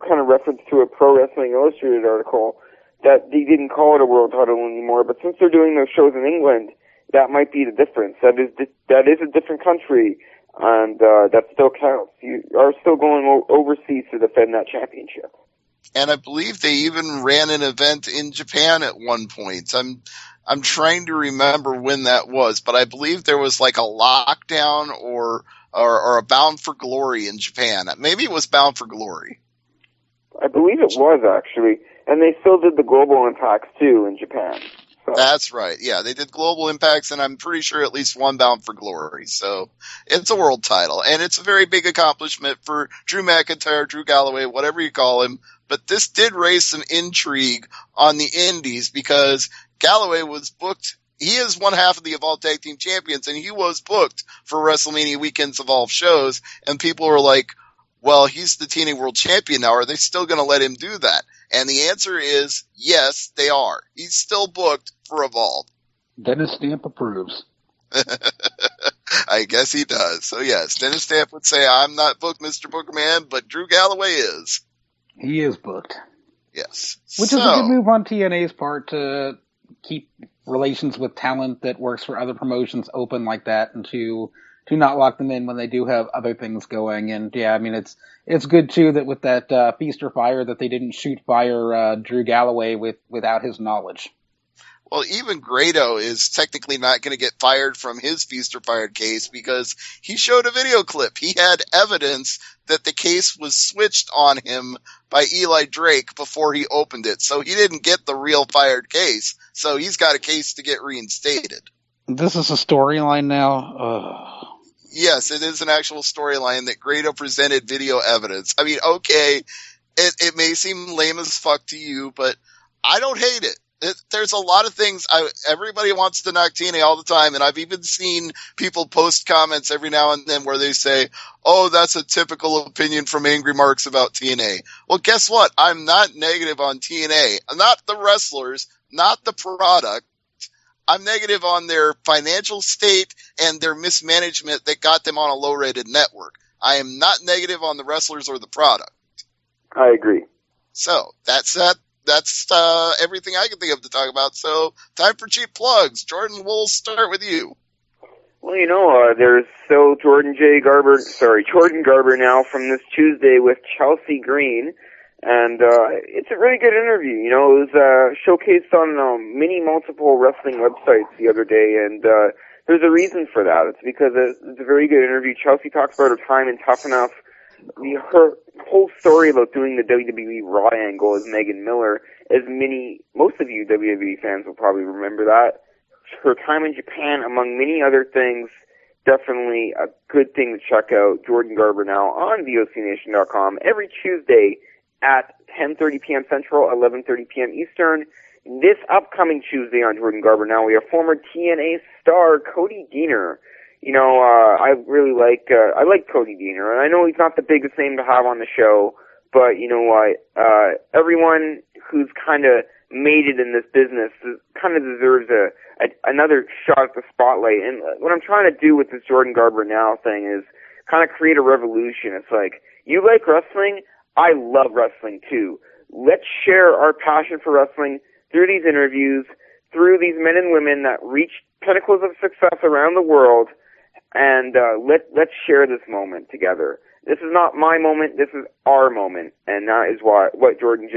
kind of referenced to a Pro Wrestling Illustrated article that they didn't call it a world title anymore, but since they're doing those shows in England, that might be the difference. That is a different country, and that still counts. You are still going overseas to defend that championship. And I believe they even ran an event in Japan at one point. I'm trying to remember when that was, but I believe there was like a lockdown or a Bound for Glory in Japan. Maybe it was Bound for Glory. I believe it was, actually. And they still did the global impacts, too, in Japan. That's right. Yeah, they did Global Impacts, and I'm pretty sure at least one Bound for Glory. So it's a world title, and it's a very big accomplishment for Drew McIntyre, Drew Galloway, whatever you call him. But this did raise some intrigue on the indies because Galloway was booked. He is one half of the Evolve Tag Team Champions, and he was booked for WrestleMania Weekend's Evolve shows, and people were like, well, he's the TNA World Champion now. Are they still going to let him do that? And the answer is yes, they are. He's still booked for Evolve. Dennis Stamp approves. I guess he does. So yes, Dennis Stamp would say, I'm not booked, Mr. Bookerman, but Drew Galloway is. He is booked. Yes. Which is a good move on TNA's part to keep relations with talent that works for other promotions open like that, and to not lock them in when they do have other things going. And yeah, I mean, it's good too that with that Feast or Fire that they didn't shoot fire Drew Galloway without his knowledge. Well, even Grado is technically not going to get fired from his Feast or Fired case because he showed a video clip. He had evidence that the case was switched on him by Eli Drake before he opened it. So he didn't get the real fired case. So he's got a case to get reinstated. This is a storyline now. Yes, it is an actual storyline that Grado presented video evidence. I mean, okay, it may seem lame as fuck to you, but I don't hate it. There's a lot of things. Everybody wants to knock TNA all the time, and I've even seen people post comments every now and then where they say, oh, that's a typical opinion from Angry Marks about TNA. Well, guess what? I'm not negative on TNA. I'm not the wrestlers, not the product. I'm negative on their financial state and their mismanagement that got them on a low-rated network. I am not negative on the wrestlers or the product. I agree. So, that's everything I can think of to talk about. So, time for cheap plugs. Jordan, we'll start with you. Well, there's Jordan Garber now from this Tuesday with Chelsea Green. And it's a really good interview. It was showcased on many multiple wrestling websites the other day, and there's a reason for that. It's because it's a very good interview. Chelsea talks about her time in Tough Enough. Her whole story about doing the WWE Raw angle as Megan Miller, most of you WWE fans will probably remember that. Her time in Japan, among many other things, definitely a good thing to check out. Jordan Garber now on VOCNation.com every Tuesday at 10:30 p.m. Central, 11:30 p.m. Eastern. This upcoming Tuesday on Jordan Garber Now, we have former TNA star Cody Deaner. I really like Cody Deaner, and I know he's not the biggest name to have on the show, but you know what? Everyone who's kind of made it in this business kind of deserves another shot at the spotlight. And what I'm trying to do with this Jordan Garber Now thing is kind of create a revolution. It's like, you like wrestling? I love wrestling too. Let's share our passion for wrestling through these interviews, through these men and women that reach pinnacles of success around the world, and let's share this moment together. This is not my moment. This is our moment, and that is what Jordan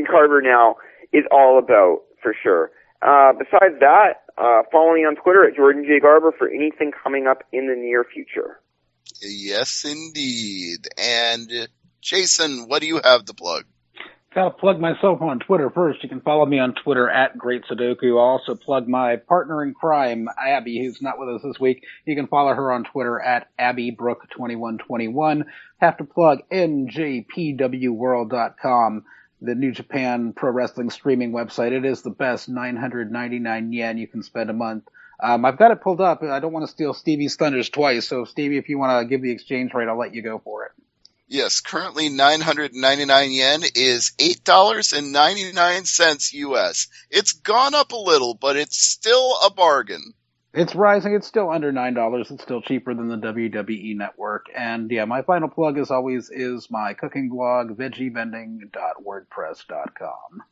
Garber Now is all about for sure. Besides that, follow me on Twitter at Jordan J. Garber for anything coming up in the near future. Yes, indeed. And Jason, what do you have to plug? Gotta plug myself on Twitter first. You can follow me on Twitter at Great Sudoku. I'll also plug my partner in crime, Abby, who's not with us this week. You can follow her on Twitter at AbbyBrook2121. Have to plug NJPWWorld.com, the New Japan Pro Wrestling streaming website. It is the best 999 yen you can spend a month. I've got it pulled up. I don't want to steal Stevie's thunders twice, so Stevie, if you want to give the exchange rate, I'll let you go for it. Yes, currently 999 yen is $8.99 US. It's gone up a little, but it's still a bargain. It's rising. It's still under $9. It's still cheaper than the WWE Network. And yeah, my final plug, as always, is my cooking blog, veggiebending.wordpress.com.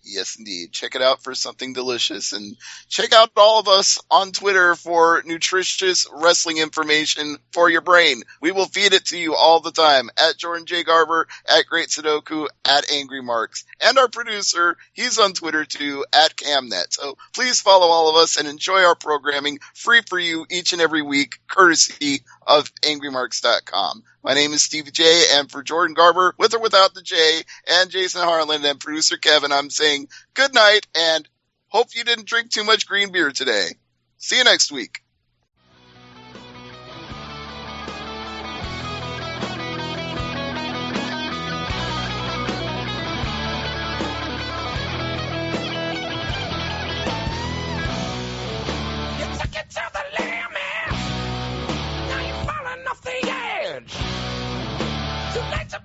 Yes, indeed. Check it out for something delicious. And check out all of us on Twitter for nutritious wrestling information for your brain. We will feed it to you all the time. At Jordan J. Garber, at Great Sudoku, at Angry Marks. And our producer, he's on Twitter too, at Camnet. So please follow all of us and enjoy our programming free for you each and every week, courtesy of AngryMarks.com. My name is Stevie J, and for Jordan Garber, with or without the J, and Jason Harlan and producer Kevin, I'm saying good night and Hope you didn't drink too much green beer today. See you next week. To the limit. Now you're falling off the edge. Too late to